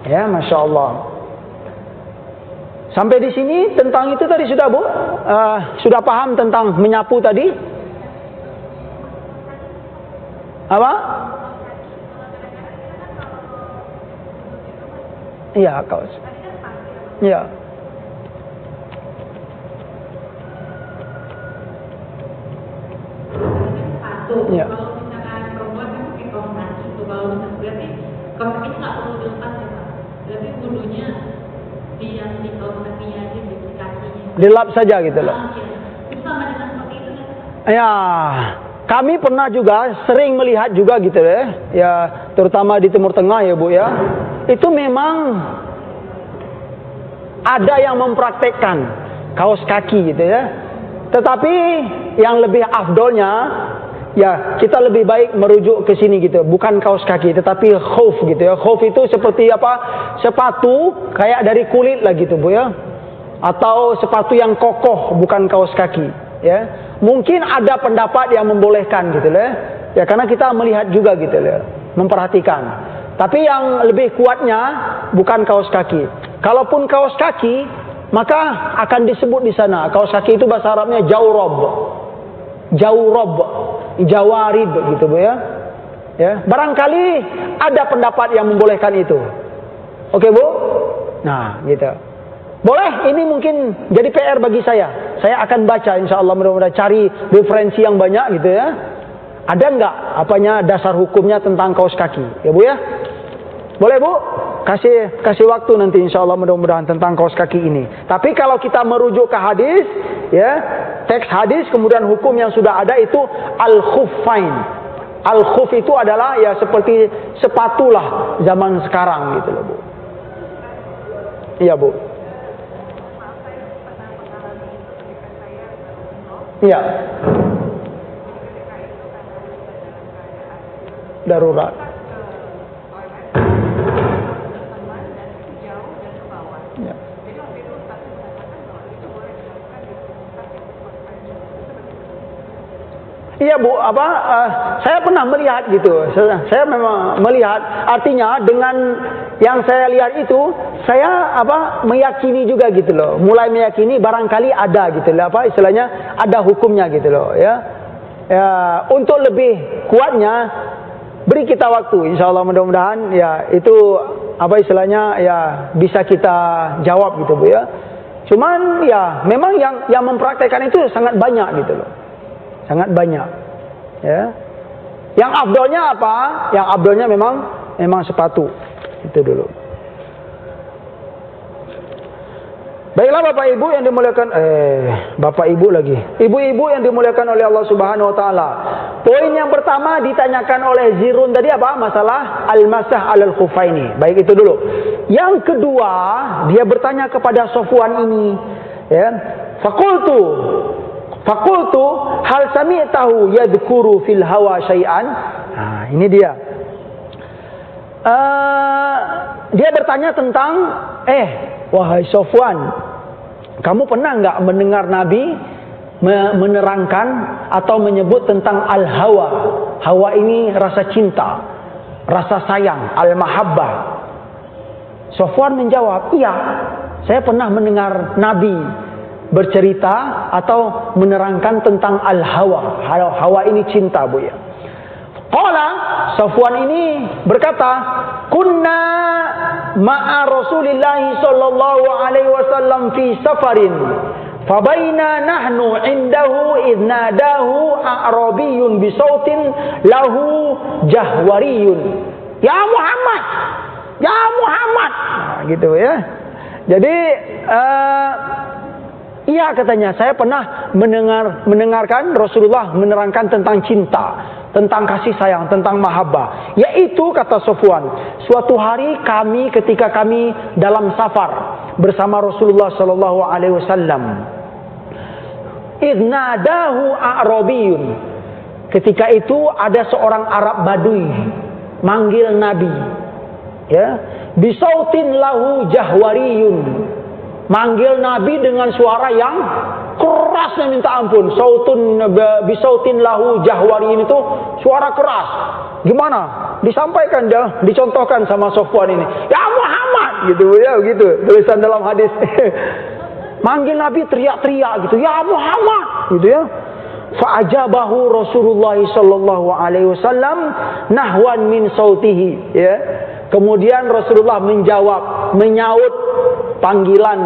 ya, Masya Allah. Sampai di sini tentang itu tadi sudah Bu, sudah paham tentang menyapu tadi? Apa? Iya kaos. Ya. Ya. Kalau misalkan perempuan kan pakai kaos kaki itu, kalau misalkan berarti kaos kaki nggak perlu dilepas ya Pak? Berarti wudhunya di kaos kakinya aja, di kakinya. Dilap saja gitu loh. Itu sama dengan seperti itu kan? Ya, kami pernah juga sering melihat juga gitu ya, terutama di Timur Tengah ya Bu ya. Itu memang ada yang mempraktekkan kaos kaki gitu ya. Tetapi yang lebih afdolnya ya kita lebih baik merujuk ke sini gitu, bukan kaos kaki tetapi khuf gitu ya. Khuf itu seperti apa? Sepatu kayak dari kulit lah gitu Bu ya. Atau sepatu yang kokoh, bukan kaos kaki ya. Mungkin ada pendapat yang membolehkan gitu ya. Ya karena kita melihat juga gitu ya, memperhatikan. Tapi yang lebih kuatnya bukan kaos kaki. Kalaupun kaos kaki, maka akan disebut di sana. Kaos kaki itu bahasa Arabnya jawrob, jawarib gitu Bu ya. Ya, barangkali ada pendapat yang membolehkan itu. Oke, Bu? Nah, gitu. Boleh, ini mungkin jadi PR bagi saya. Saya akan baca insya Allah, mudah-mudahan cari referensi yang banyak gitu ya. Ada nggak dasar hukumnya tentang kaos kaki? Ya Bu ya? Boleh Bu? Kasih waktu nanti insya Allah mudah-mudahan tentang kaos kaki ini. Tapi kalau kita merujuk ke hadis, ya, teks hadis kemudian hukum yang sudah ada itu al-khuffain. Al-khuff itu adalah ya seperti sepatu lah zaman sekarang gitu loh Bu. Iya Bu. Iya. Darurat. Ya. Iya Bu, saya pernah melihat gitu. Saya memang melihat, artinya dengan yang saya lihat itu, saya meyakini juga gitu loh. Mulai meyakini barangkali ada gitu loh, istilahnya ada hukumnya gitu loh ya. Ya, untuk lebih kuatnya beri kita waktu, insya Allah mudah-mudahan ya itu istilahnya ya bisa kita jawab gitu Bu ya. Cuman ya memang yang mempraktekkan itu sangat banyak gitu loh. Sangat banyak. Ya. Yang afdolnya apa? Yang afdolnya memang sepatu. Itu dulu. Baiklah Bapak Ibu yang dimuliakan Bapak Ibu lagi. Ibu-ibu yang dimuliakan oleh Allah Subhanahu wa taala. Poin yang pertama ditanyakan oleh Zirun tadi apa? Masalah al-masah 'alal khuffaini. Baik itu dulu. Yang kedua, dia bertanya kepada Sofwan ini, ya. Fakultu hal sami'tahu yadhkuru fil hawa syai'an. Nah, ini dia. Dia bertanya tentang wahai Sofwan, kamu pernah nggak mendengar Nabi menerangkan atau menyebut tentang al-hawa? Hawa ini rasa cinta, rasa sayang, al-mahabbah. Sofwan menjawab, iya, saya pernah mendengar Nabi bercerita atau menerangkan tentang al-hawa. Hawa ini cinta Bu ya. Qala, Sofwan ini berkata, kunna ma'a Rasulillah sallallahu alaihi wasallam fi safarin. Fabaina nahnu indahu idh nadahu a'rabiyyun bisautin lahu jahwariyun. Ya Muhammad. Ya Muhammad. Nah, gitu ya. Jadi iya katanya, saya pernah mendengarkan Rasulullah menerangkan tentang cinta, tentang kasih sayang, tentang mahabbah. Yaitu kata Sofwan, suatu hari ketika kami dalam safar bersama Rasulullah sallallahu alaihi wasallam. Idnadahu a'rabiyun. Ketika itu ada seorang Arab Badui manggil Nabi. Ya, bisautin lahu jahwariyun. Manggil Nabi dengan suara yang kerasnya minta ampun. Bisautin lahu jahwariyin itu suara keras. Gimana? Disampaikan dia, dicontohkan sama Sofwan ini. Ya Muhammad, gitu ya, gitu. Tulisan dalam hadis. Manggil Nabi teriak-teriak gitu. Ya Muhammad, gitu ya. Fa'ajabahu Rasulullah sallallahu alaihi wasallam nahwan min sautihi, ya. Kemudian Rasulullah menyaut panggilan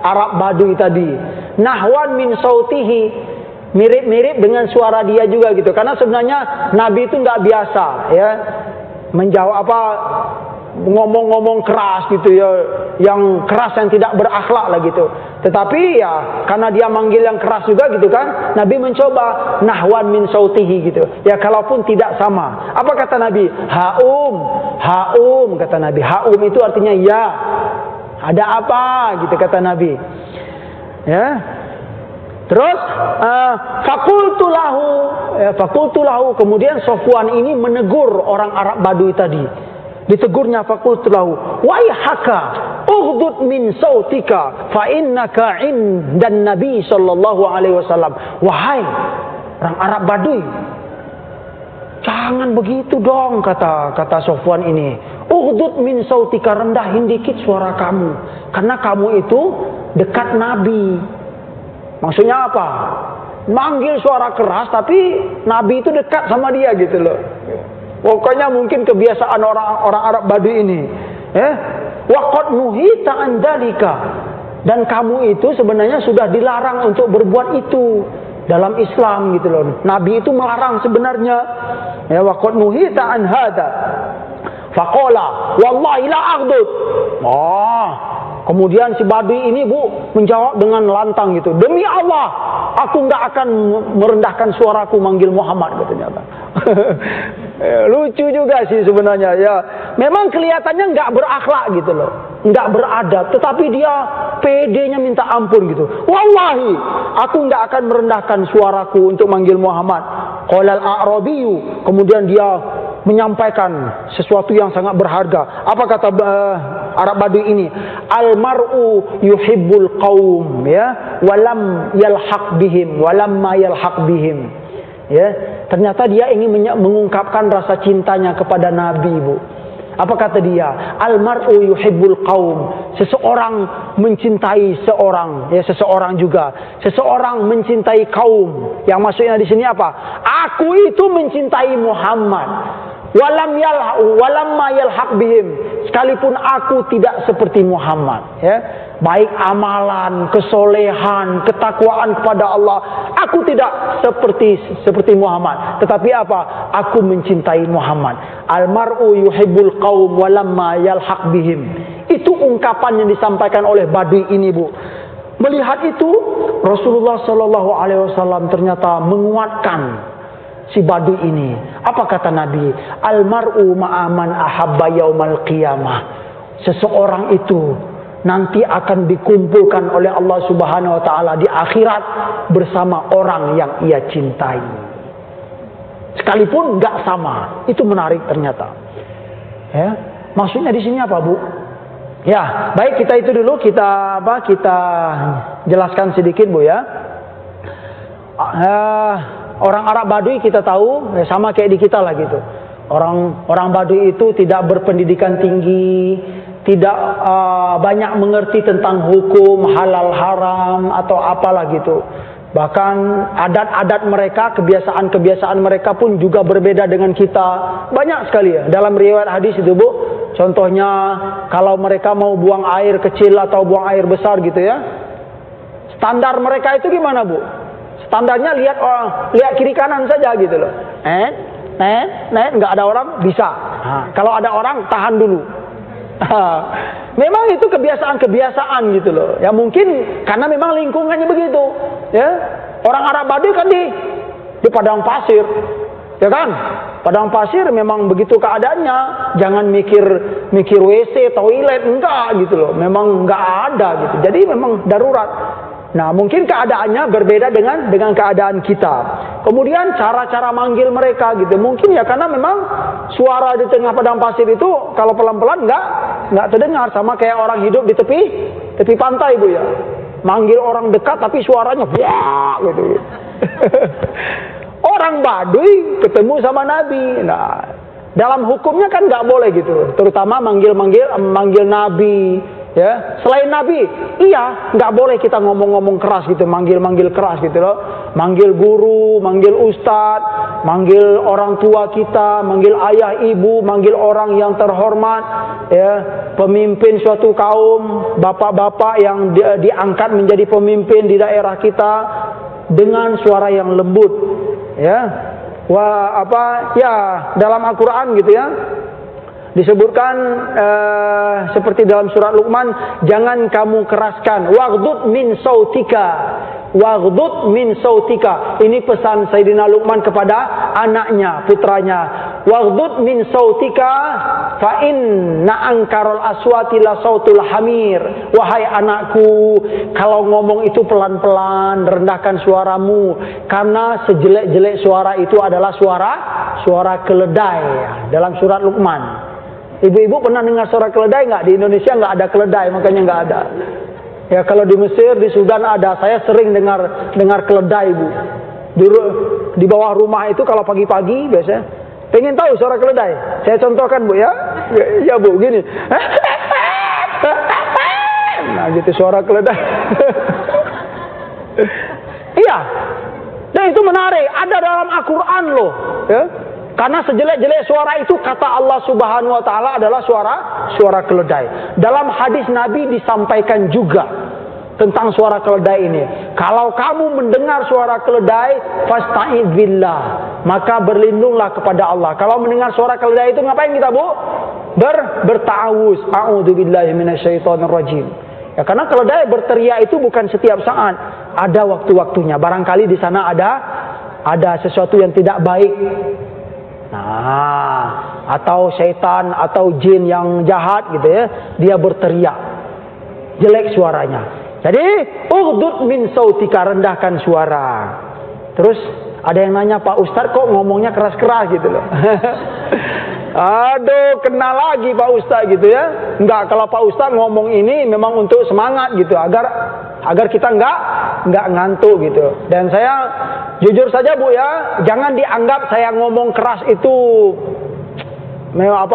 Arab Badui tadi. Nahwan min sautihi, mirip-mirip dengan suara dia juga gitu. Karena sebenarnya Nabi itu nggak biasa ya menjawab ngomong-ngomong keras gitu ya, yang keras yang tidak berakhlak lah gitu. Tetapi ya karena dia manggil yang keras juga gitu kan, Nabi mencoba nahwan min sautihi gitu. Ya kalaupun tidak sama. Apa kata Nabi? Haum kata Nabi. Haum itu artinya ya. Ada apa gitu kata Nabi. Ya. Terus fakultu lahu, kemudian Sofwan ini menegur orang Arab Badui tadi. Ditegurnya fakultu lahu, waihaka ughdud min sautika fa innaka indan Nabi sallallahu alaihi wasallam. Wahai orang Arab Badui, jangan begitu dong kata Sofwan ini. Ughdud min sautika, rendahin dikit suara kamu, karena kamu itu dekat Nabi. Maksudnya apa? Manggil suara keras tapi Nabi itu dekat sama dia gitu loh. Pokoknya mungkin kebiasaan orang Arab Baduy ini. Wa qad nuhita an dzalika. Dan kamu itu sebenarnya sudah dilarang untuk berbuat itu dalam Islam gitu loh. Nabi itu melarang sebenarnya. Ya, wa qad nuhita an hada. Faqala wallahi la aghdud. Kemudian si Baduy ini menjawab dengan lantang gitu. Demi Allah, aku nggak akan merendahkan suaraku manggil Muhammad katanya. Lucu juga sih sebenarnya ya. Memang kelihatannya nggak berakhlak gitu loh, nggak beradab. Tetapi dia pedenya minta ampun gitu. Wallahi, aku nggak akan merendahkan suaraku untuk manggil Muhammad. Qala al-A'rabiyyu. Kemudian dia menyampaikan sesuatu yang sangat berharga. Apa kata Arab Baduy ini? Al-mar'u yuhibbul qaum, ya, walam yalhaq bihim, walamma yalhaq bihim. Ya, ternyata dia ingin mengungkapkan rasa cintanya kepada Nabi, Bu. Apa kata dia? Al-mar'u yuhibbul qaum. Seseorang mencintai seorang, ya, seseorang juga. Seseorang mencintai kaum. Yang maksudnya di sini apa? Aku itu mencintai Muhammad. Walamma yalhaq bihim. Sekalipun aku tidak seperti Muhammad, ya. Baik amalan, kesolehan, ketakwaan kepada Allah, aku tidak seperti Muhammad. Tetapi apa? Aku mencintai Muhammad. Al-mar'u yuhibbul qaum walamma yalhaq bihim. Itu ungkapan yang disampaikan oleh Baduy ini, Bu. Melihat itu, Rasulullah Shallallahu Alaihi Wasallam ternyata menguatkan si Baduy ini. Apa kata Nabi? Al-mar'u ma'aman ahabba yaumal qiyamah. Seseorang itu nanti akan dikumpulkan oleh Allah Subhanahu wa taala di akhirat bersama orang yang ia cintai. Sekalipun enggak sama. Itu menarik ternyata. Ya, maksudnya di sini apa, Bu? Ya, baik, kita itu dulu kita jelaskan sedikit, Bu, ya. Orang Arab Baduy kita tahu sama kayak di kita lah gitu. Orang Baduy itu tidak berpendidikan tinggi, tidak banyak mengerti tentang hukum halal haram atau apalah gitu. Bahkan adat-adat mereka, kebiasaan-kebiasaan mereka pun juga berbeda dengan kita. Banyak sekali ya dalam riwayat hadis itu, Bu. Contohnya kalau mereka mau buang air kecil atau buang air besar gitu ya. Standar mereka itu gimana, Bu? Standarnya lihat kiri kanan saja gitu loh. Nggak ada orang bisa. Kalau ada orang tahan dulu. Memang itu kebiasaan gitu loh. Ya mungkin karena memang lingkungannya begitu. Ya, orang Arab Baduy kan di padang pasir, ya kan? Padang pasir memang begitu keadaannya. Jangan mikir WC, toilet, enggak gitu loh. Memang enggak ada gitu. Jadi memang darurat. Nah, mungkin keadaannya berbeda dengan keadaan kita. Kemudian cara-cara manggil mereka gitu. Mungkin ya karena memang suara di tengah padang pasir itu kalau pelan-pelan enggak terdengar, sama kayak orang hidup di tepi pantai, Bu, ya. Manggil orang dekat tapi suaranya wah gitu. Orang Baduy ketemu sama Nabi. Nah, dalam hukumnya kan enggak boleh gitu. Terutama manggil Nabi. Ya, selain Nabi, iya, nggak boleh kita ngomong-ngomong keras gitu, manggil keras gitu loh, manggil guru, manggil ustadz, manggil orang tua kita, manggil ayah ibu, manggil orang yang terhormat, ya, pemimpin suatu kaum, bapak-bapak yang diangkat menjadi pemimpin di daerah kita dengan suara yang lembut, ya, dalam Al-Quran gitu ya. Disebutkan seperti dalam surat Luqman, jangan kamu keraskan. Waghdud min sautika. Ini pesan Sayyidina Luqman kepada anaknya, putranya. Waghdud min sautika fa inna ankarul aswati la sautul hamir. Wahai anakku, kalau ngomong itu pelan-pelan, rendahkan suaramu, karena sejelek-jelek suara itu adalah suara keledai. Dalam surat Luqman. Ibu-ibu pernah dengar suara keledai nggak? Di Indonesia nggak ada keledai, makanya nggak ada. Ya kalau di Mesir, di Sudan ada. Saya sering dengar keledai, Bu. Di bawah rumah itu kalau pagi-pagi biasanya. Pengen tahu suara keledai? Saya contohkan, Bu, ya. Ya, Bu, gini. Nah gitu suara keledai. Iya. Dan itu menarik. Ada dalam Al-Quran loh. Ya. Karena sejelek-jelek suara itu kata Allah Subhanahu wa taala adalah suara keledai. Dalam hadis Nabi disampaikan juga tentang suara keledai ini. Kalau kamu mendengar suara keledai, fasta'idz billah, maka berlindunglah kepada Allah. Kalau mendengar suara keledai itu ngapain kita, Bu? Berta'awuz. A'udzubillahi minasyaitonir rajim. Ya, karena keledai berteriak itu bukan setiap saat, ada waktu-waktunya. Barangkali di sana ada sesuatu yang tidak baik. Nah, atau syaitan atau jin yang jahat gitu ya, dia berteriak. Jelek suaranya. Jadi, ughdud min sautika, rendahkan suara. Terus ada yang nanya, Pak Ustadz kok ngomongnya keras-keras gitu loh. Aduh, kena lagi Pak Ustadz gitu ya. Enggak, kalau Pak Ustadz ngomong ini memang untuk semangat gitu, agar kita enggak ngantuk gitu. Dan saya jujur saja Bu ya, jangan dianggap saya ngomong keras itu memang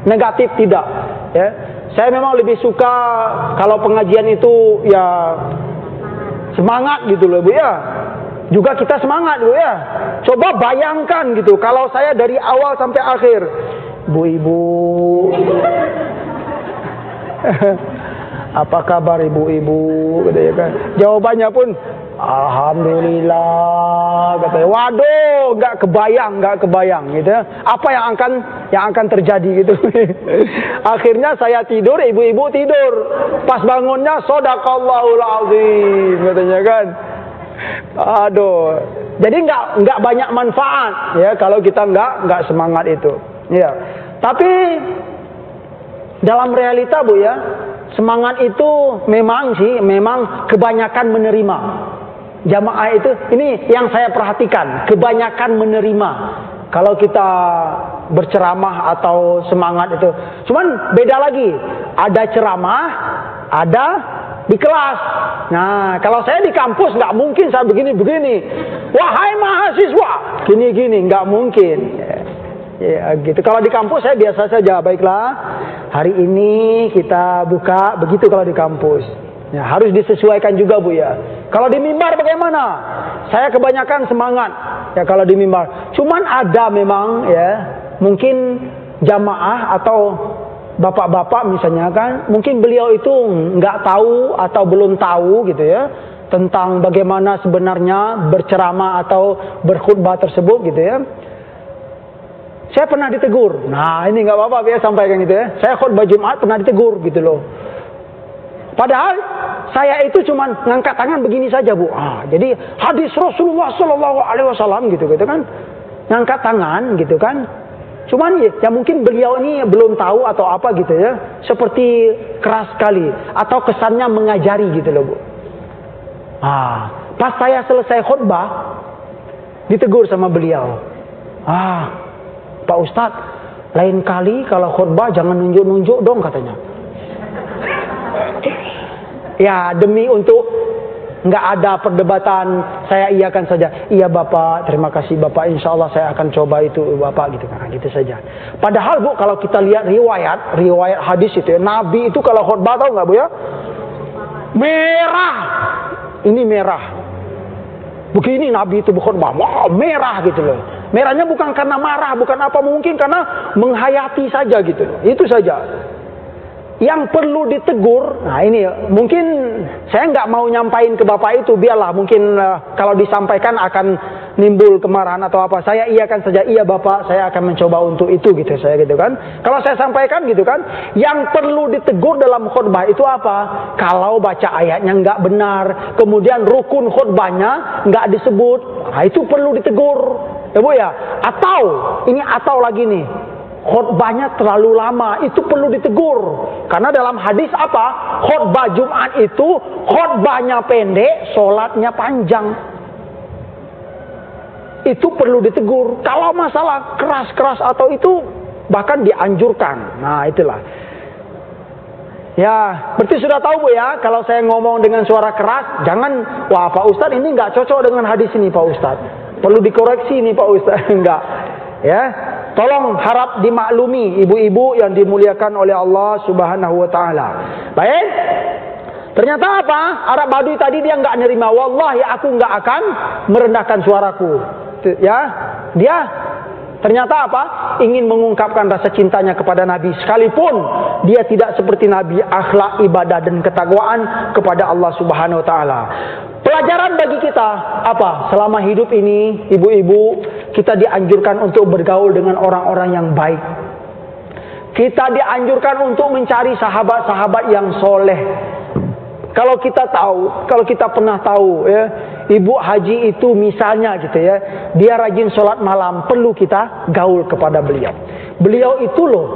negatif, tidak ya. Saya memang lebih suka kalau pengajian itu ya semangat gitu loh Bu ya. Juga kita semangat Bu ya. Coba bayangkan gitu, kalau saya dari awal sampai akhir, Bu Ibu, apa kabar Ibu-ibu, katanya kan. Jawabannya pun alhamdulillah, katanya. Waduh, nggak kebayang gitu. Apa yang akan terjadi gitu. Akhirnya saya tidur, ibu-ibu tidur. Pas bangunnya shadaqallahul azim, katanya kan. Aduh. Jadi nggak banyak manfaat ya kalau kita nggak semangat itu. Ya. Tapi dalam realita Bu ya, semangat itu memang kebanyakan menerima. Jamaah itu, ini yang saya perhatikan, kebanyakan menerima. Kalau kita berceramah atau semangat itu. Cuman beda lagi, ada ceramah, ada di kelas. Nah, kalau saya di kampus nggak mungkin saya begini-begini. Wahai mahasiswa, gini-gini, nggak mungkin. Ya, gitu. Kalau di kampus saya biasa saja, baiklah. Hari ini kita buka begitu kalau di kampus. Ya, harus disesuaikan juga Bu ya. Kalau di mimbar bagaimana? Saya kebanyakan semangat ya kalau di mimbar. Cuman ada memang ya, mungkin jamaah atau bapak-bapak misalnya kan, mungkin beliau itu nggak tahu atau belum tahu gitu ya tentang bagaimana sebenarnya berceramah atau berkhutbah tersebut gitu ya. Saya pernah ditegur. Nah, ini nggak apa-apa ya sampaikan gitu ya. Saya khutbah Jumat pernah ditegur gitu loh. Padahal saya itu cuma ngangkat tangan begini saja Bu. Jadi hadis Rasulullah Shallallahu Alaihi Wasallam gitu kan, ngangkat tangan gitu kan. Cuman ya mungkin beliau ini belum tahu atau apa gitu ya, seperti keras sekali atau kesannya mengajari gitu loh Bu. Pas saya selesai khutbah ditegur sama beliau. Pak Ustadz, lain kali kalau khutbah jangan nunjuk-nunjuk dong katanya. Ya demi untuk nggak ada perdebatan, saya iakan saja. Iya Bapak, terima kasih Bapak, insya Allah saya akan coba itu Bapak gitu kan, gitu saja. Padahal Bu, kalau kita lihat riwayat hadis itu ya, Nabi itu kalau khutbah tahu nggak Bu ya, merah, ini merah. Begini Nabi itu berkhutbah, wah merah gitu loh. Merahnya bukan karena marah, bukan apa, mungkin karena menghayati saja gitu, itu saja. Yang perlu ditegur, nah ini mungkin saya nggak mau nyampain ke Bapak itu, biarlah mungkin kalau disampaikan akan nimbul kemarahan atau apa. Saya iakan saja, iya Bapak, saya akan mencoba untuk itu gitu saya gitu kan. Kalau saya sampaikan gitu kan, yang perlu ditegur dalam khutbah itu apa? Kalau baca ayatnya nggak benar, kemudian rukun khutbahnya nggak disebut, nah itu perlu ditegur, ya Bu ya. Atau ini atau lagi nih, khutbahnya terlalu lama, itu perlu ditegur. Karena dalam hadis apa? Khutbah Jumat itu khutbahnya pendek, sholatnya panjang. Itu perlu ditegur. Kalau masalah keras-keras atau itu bahkan dianjurkan. Nah itulah. Ya, berarti sudah tahu Bu ya, kalau saya ngomong dengan suara keras, jangan, wah Pak Ustadz ini nggak cocok dengan hadis ini Pak Ustadz. Perlu dikoreksi nih Pak Ustadz. Enggak. Ya. Tolong harap dimaklumi ibu-ibu yang dimuliakan oleh Allah Subhanahu wa taala. Baik. Ternyata apa? Arab Badui tadi dia enggak nerima. Wallahi aku enggak akan merendahkan suaraku. Ya. Dia Ternyata apa? Ingin mengungkapkan rasa cintanya kepada Nabi, sekalipun dia tidak seperti Nabi, akhlak, ibadah dan ketakwaan kepada Allah Subhanahu wa taala. Pelajaran bagi kita apa? Selama hidup ini, ibu-ibu, kita dianjurkan untuk bergaul dengan orang-orang yang baik. Kita dianjurkan untuk mencari sahabat-sahabat yang soleh. Kalau kita tahu, kalau kita pernah tahu ya, Ibu Haji itu misalnya gitu ya, dia rajin sholat malam, perlu kita gaul kepada beliau. Beliau itu loh,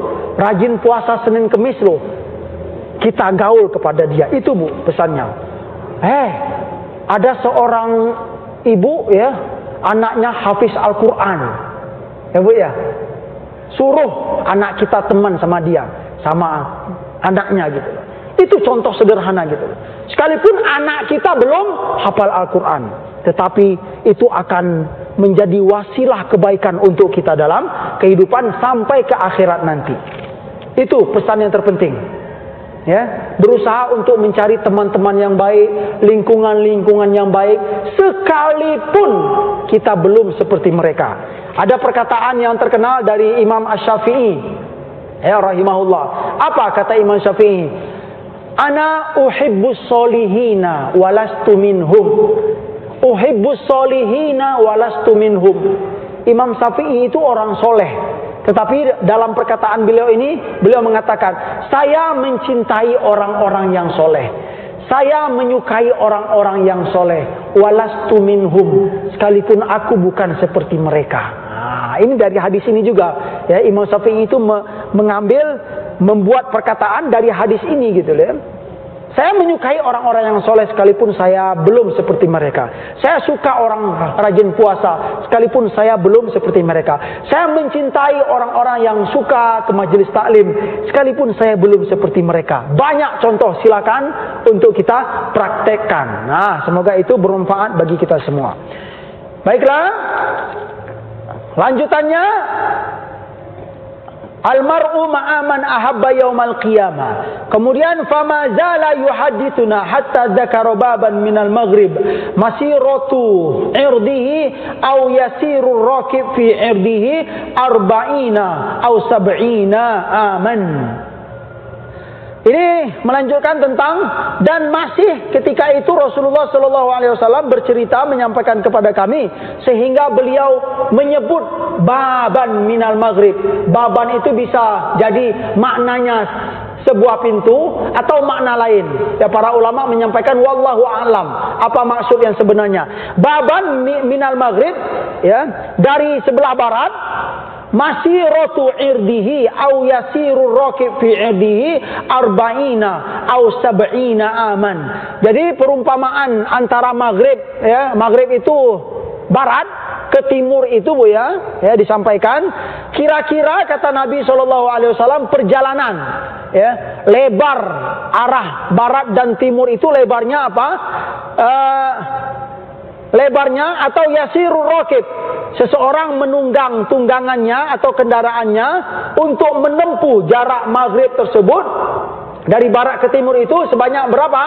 rajin puasa Senin Kemis loh, kita gaul kepada dia. Itu Bu pesannya. Ada seorang ibu ya, anaknya hafiz Al-Quran. Ya Bu ya, suruh anak kita teman sama dia, sama anaknya gitu. Itu contoh sederhana gitu. Sekalipun anak kita belum hafal Al-Quran, tetapi itu akan menjadi wasilah kebaikan untuk kita dalam kehidupan sampai ke akhirat nanti. Itu pesan yang terpenting. Ya, berusaha untuk mencari teman-teman yang baik, lingkungan-lingkungan yang baik, sekalipun kita belum seperti mereka. Ada perkataan yang terkenal dari Imam Asy-Syafi'i, ya rahimahullah. Apa kata Imam Syafi'i? Ana uhibbus solihina walastu minhum. Uhibbus solihina walastu minhum. Imam Syafi'i itu orang soleh, tetapi dalam perkataan beliau ini, beliau mengatakan, saya mencintai orang-orang yang soleh, saya menyukai orang-orang yang soleh, walastu minhum, sekalipun aku bukan seperti mereka. Nah, ini dari hadis ini juga ya, Imam Syafi'i itu membuat perkataan dari hadis ini gitu ya. Saya menyukai orang-orang yang soleh sekalipun saya belum seperti mereka. Saya suka orang rajin puasa sekalipun saya belum seperti mereka. Saya mencintai orang-orang yang suka ke majelis taklim sekalipun saya belum seperti mereka. Banyak contoh, silakan untuk kita praktekkan. Nah, semoga itu bermanfaat bagi kita semua. Baiklah, lanjutannya, almar'u ma'aman ahabba yaumal qiyamah. Kemudian fama zala yuhadithuna hatta dzakara baban minal maghrib masiratu irdihi aw yasiru rakib fi irdihi 40 aw 70 aman. Ini melanjutkan tentang, dan masih ketika itu Rasulullah SAW bercerita menyampaikan kepada kami, sehingga beliau menyebut baban minal maghrib. Baban itu bisa jadi maknanya sebuah pintu atau makna lain. Ya, para ulama menyampaikan wallahu a'lam apa maksud yang sebenarnya. Baban minal maghrib ya, dari sebelah barat. Masiratu irdihi au yasiru rakib fi irdihi 40 au 70 aman. Jadi perumpamaan antara maghrib ya, maghrib itu barat, ke timur itu Bu ya, disampaikan kira-kira kata Nabi SAW perjalanan ya, lebar arah barat dan timur itu lebarnya apa? Lebarnya atau yasiru rakib, seseorang menunggang tunggangannya atau kendaraannya untuk menempuh jarak maghrib tersebut dari barat ke timur itu sebanyak berapa?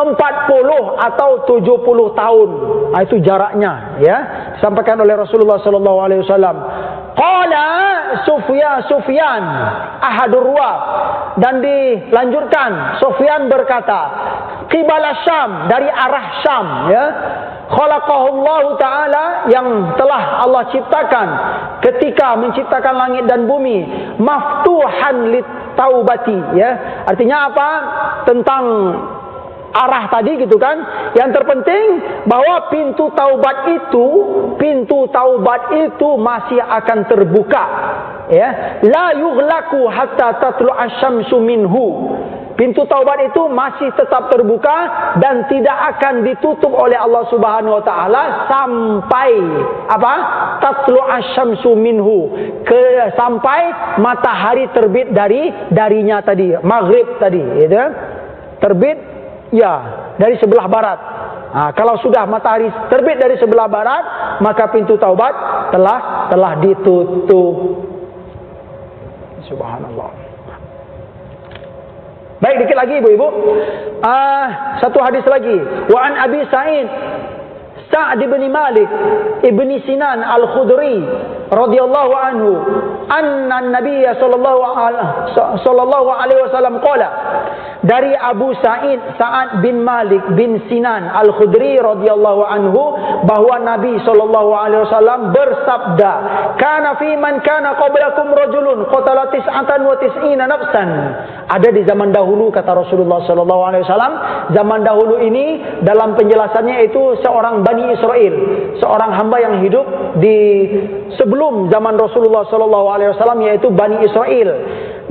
40 atau 70 tahun. Nah, itu jaraknya ya, disampaikan oleh Rasulullah SAW. Qala Sufyan ahadur ruwah, dan dilanjutkan Sufyan berkata qibala Syam, dari arah Syam ya. Khalaqahullahu ta'ala, yang telah Allah ciptakan ketika menciptakan langit dan bumi, maftuhan litaubati ya. Artinya apa? Tentang arah tadi gitu kan. Yang terpenting bahwa pintu taubat itu masih akan terbuka ya. La yughlaqu hatta tatlu asy-syamsu minhu. Pintu taubat itu masih tetap terbuka dan tidak akan ditutup oleh Allah Subhanahu wa taala sampai apa? Tatlu asy-syamsu minhu, sampai matahari terbit darinya tadi, maghrib tadi, gitu. Terbit ya dari sebelah barat. Nah, kalau sudah matahari terbit dari sebelah barat, maka pintu taubat telah ditutup. Subhanallah. Baik, dikit lagi ibu-ibu. Satu hadis lagi. Wa an Abi Sa'id Sa'd bin Malik ibni Sinan al-Khudri radhiyallahu anhu anna Nabiy sallallahu alaihi wasallam qala, dari Abu Sa'ad bin Malik bin Sinan Al-Khudri radhiyallahu anhu bahwa Nabi sallallahu alaihi wasallam bersabda, kana fi man kana qablakum rajulun qatala 99 nafsan. Ada di zaman dahulu, kata Rasulullah sallallahu alaihi wasallam, zaman dahulu ini dalam penjelasannya itu seorang Bani Israel, seorang hamba yang hidup di sebelum zaman Rasulullah sallallahu alaihi wasallam, yaitu Bani Israel.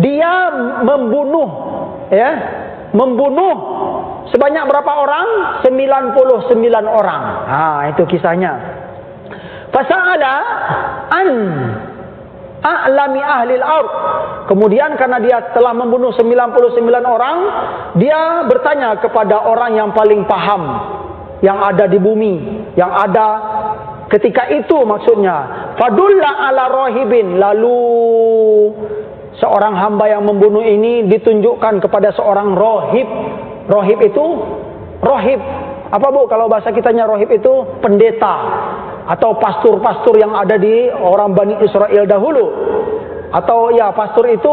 Dia membunuh sebanyak berapa orang? 99 orang. Itu kisahnya. Fasa'ala an a'lami ahlil ardh. Kemudian karena dia telah membunuh 99 orang, dia bertanya kepada orang yang paling paham yang ada di bumi, yang ada ketika itu maksudnya. Fadulla ala rohibin. Lalu seorang hamba yang membunuh ini ditunjukkan kepada seorang rohib. Rohib itu, rohib apa bu? Kalau bahasa kitanya rohib itu pendeta atau pastor-pastor yang ada di orang Bani Israel dahulu. Atau ya, pastor itu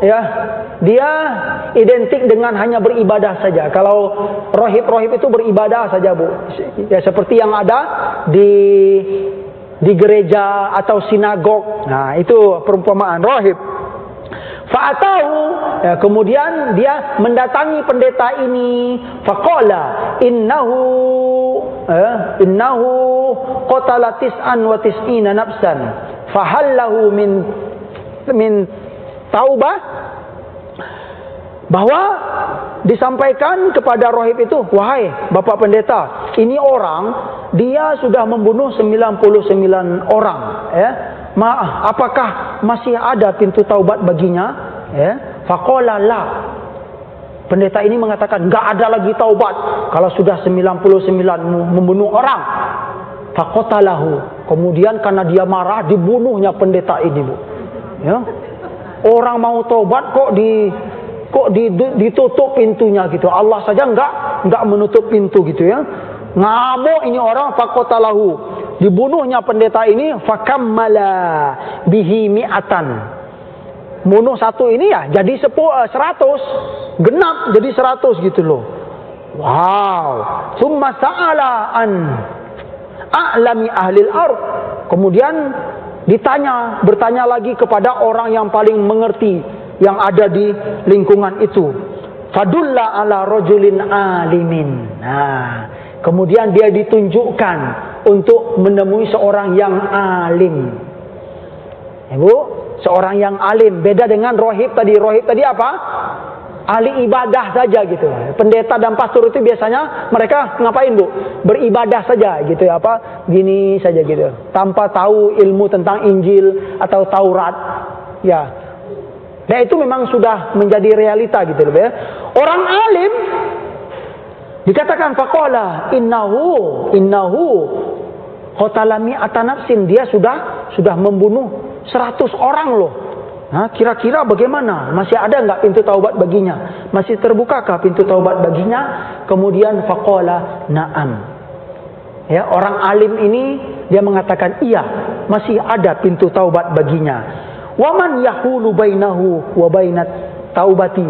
ya, dia identik dengan hanya beribadah saja. Kalau rohib itu beribadah saja bu. Ya, seperti yang ada di gereja atau sinagog. Nah, itu perumpamaan rohib. Fa'atahu, ya, kemudian dia mendatangi pendeta ini. Faqala innahu qatala 99 nafsan fahallahu min taubah. Bahwa disampaikan kepada rohib itu, wahai Bapak Pendeta, ini orang dia sudah membunuh 99 orang, ya. Apakah masih ada pintu taubat baginya? Ya. Faqala la. Pendeta ini mengatakan enggak ada lagi taubat kalau sudah 99 membunuh orang. Faqatalahu. Kemudian karena dia marah, dibunuhnya pendeta ini, bu. Ya. Orang mau taubat kok ditutup pintunya gitu. Allah saja enggak menutup pintu gitu ya. Ngamuk ini orang. Faqatalahu. Dibunuhnya pendeta ini. Fakammala bihi mi'atan. Bunuh satu ini ya jadi 100. Genap jadi 100 gitu loh. Wow. Summa sa'ala an a'lami ahlil ardh. Kemudian bertanya lagi kepada orang yang paling mengerti yang ada di lingkungan itu. Fadulla ala rajulin alimin. Nah, kemudian dia ditunjukkan untuk menemui seorang yang alim. Ibu, seorang yang alim. Beda dengan rohib tadi. Rohib tadi apa? Ahli ibadah saja gitu. Pendeta dan pastor itu biasanya mereka ngapain bu? Beribadah saja gitu ya, apa? Gini saja gitu. Tanpa tahu ilmu tentang Injil atau Taurat. Ya. Nah itu memang sudah menjadi realita gitu loh ya. Orang alim dikatakan faqala innahu qatalami atanafsin, dia sudah membunuh 100 orang loh. Nah, kira-kira bagaimana? Masih ada enggak pintu taubat baginya? Masih terbukakah pintu taubat baginya? Kemudian faqala na'am. Ya, orang alim ini dia mengatakan iya, masih ada pintu taubat baginya. Waman yahulu bainahu wa bainat taubati.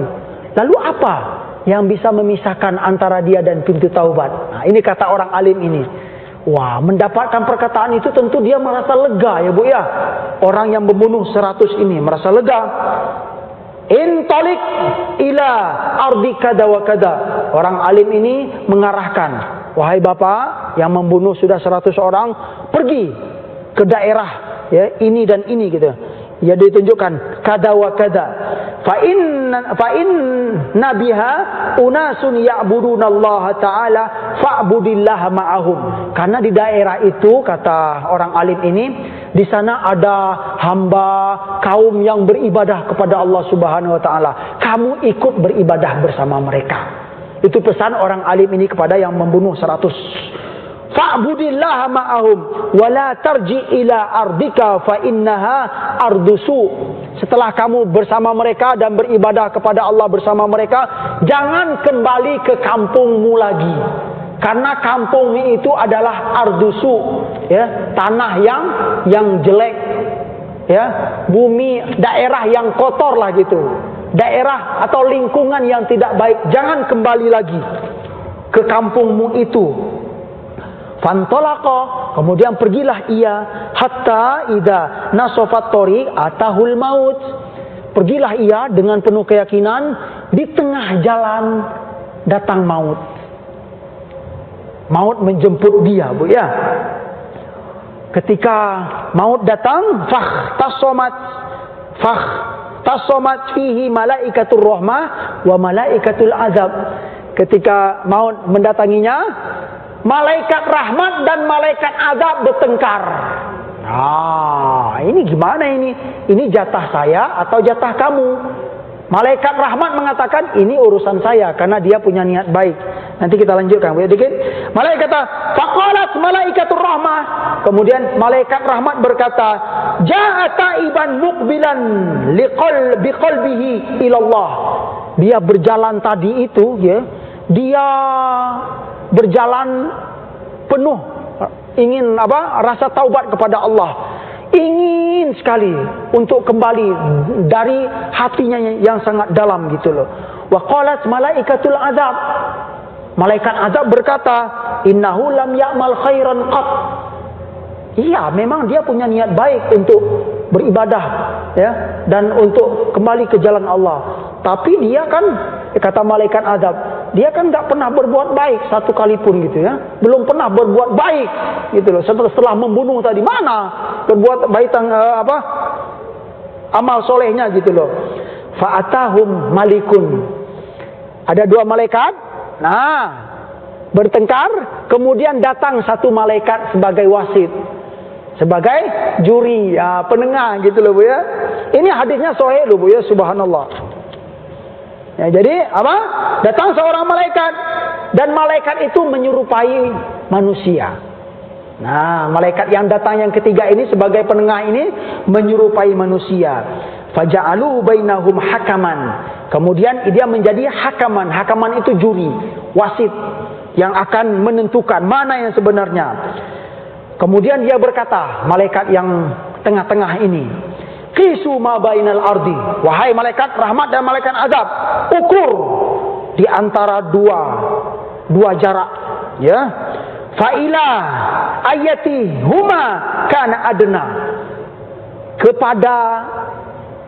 Lalu apa yang bisa memisahkan antara dia dan pintu taubat? Nah, ini kata orang alim ini. Wah, mendapatkan perkataan itu tentu dia merasa lega ya bu ya. Orang yang membunuh 100 ini merasa lega. Intalik ila ardi kada wa kada. Orang alim ini mengarahkan, wahai bapak yang membunuh sudah 100 orang, pergi ke daerah ya ini dan ini gitu. Ya ditunjukkan kada wa kada. Fa in nabiha unasun ya'buduna Allah taala fa'budillaha ma'ahum. Karena di daerah itu kata orang alim ini, di sana ada hamba kaum yang beribadah kepada Allah Subhanahu wa taala. Kamu ikut beribadah bersama mereka. Itu pesan orang alim ini kepada yang membunuh 100. Fa'budillaha ma'ahum wa la tarji ila ardika fa innaha ardusu. Setelah kamu bersama mereka dan beribadah kepada Allah bersama mereka, jangan kembali ke kampungmu lagi. Karena kampung itu adalah ardusu, ya, tanah yang jelek, ya, bumi, daerah yang kotor lah gitu, daerah atau lingkungan yang tidak baik, jangan kembali lagi ke kampungmu itu. Fantolaqa, kemudian pergilah ia, hatta idza nasafat tariq atahul maut. Pergilah ia dengan penuh keyakinan, di tengah jalan datang maut. Maut menjemput dia, Bu ya. Ketika maut datang, tasomat fihi malaikatur rahmah wa malaikatul azab. Ketika maut mendatanginya, malaikat rahmat dan malaikat azab bertengkar. Ini gimana ini? Ini jatah saya atau jatah kamu? Malaikat rahmat mengatakan ini urusan saya karena dia punya niat baik. Nanti kita lanjutkan dikit. Malaikat kata, faqalat malaikatur rahmah. Kemudian malaikat rahmat berkata, jaa taiban muqbilan biqalbihi ilallah. Dia berjalan tadi itu, ya. Dia berjalan penuh ingin rasa taubat kepada Allah. Ingin sekali untuk kembali dari hatinya yang sangat dalam gitu loh. Wa qalat malaikatul azab. Malaikat azab berkata, innahu lam ya'mal khairan qat. Iya, memang dia punya niat baik untuk beribadah, ya, dan untuk kembali ke jalan Allah. Tapi dia kan, kata malaikat azab, dia kan nggak pernah berbuat baik satu kali pun gitu ya. Belum pernah berbuat baik gitu loh. Setelah membunuh tadi, mana berbuat baik amal solehnya gitu loh. Fa'atahum malikun. Ada dua malaikat. Nah, bertengkar, kemudian datang satu malaikat sebagai wasit, sebagai juri, ya, penengah gitu loh Bu ya. Ini hadisnya sahih loh Bu ya, subhanallah. Ya, jadi apa? Datang seorang malaikat dan malaikat itu menyerupai manusia. Nah, malaikat yang datang yang ketiga ini sebagai penengah ini menyerupai manusia. Faja'alu bainahum hakaman. Kemudian dia menjadi hakaman. Hakaman itu juri, wasit yang akan menentukan mana yang sebenarnya. Kemudian dia berkata, malaikat yang tengah-tengah ini, qisu ma bainal ardi. Wahai malaikat rahmat dan malaikat azab, ukur di antara dua jarak, ya. Faila ayati huma kana adna. Kepada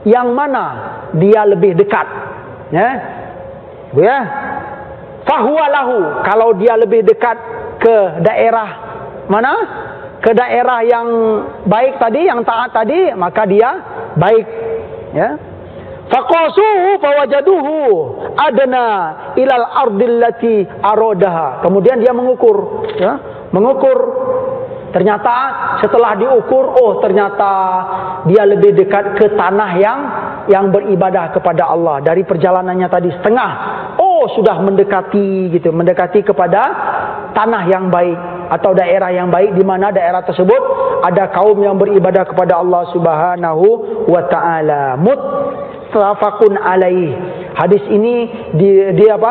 yang mana dia lebih dekat, ya. Ya. Fahuwa lahu, kalau dia lebih dekat ke daerah mana? Ke daerah yang baik tadi, yang taat tadi, maka dia baik, ya. Faqasuhu fawajaduhu adna ilal ardillati aradaha. Kemudian dia mengukur, ya, mengukur. Ternyata setelah diukur, oh ternyata dia lebih dekat ke tanah yang beribadah kepada Allah. Dari perjalanannya tadi setengah, oh sudah mendekati gitu, mendekati kepada tanah yang baik atau daerah yang baik, di mana daerah tersebut ada kaum yang beribadah kepada Allah Subhanahu wa taala. Muttafaqun alaih. Hadis ini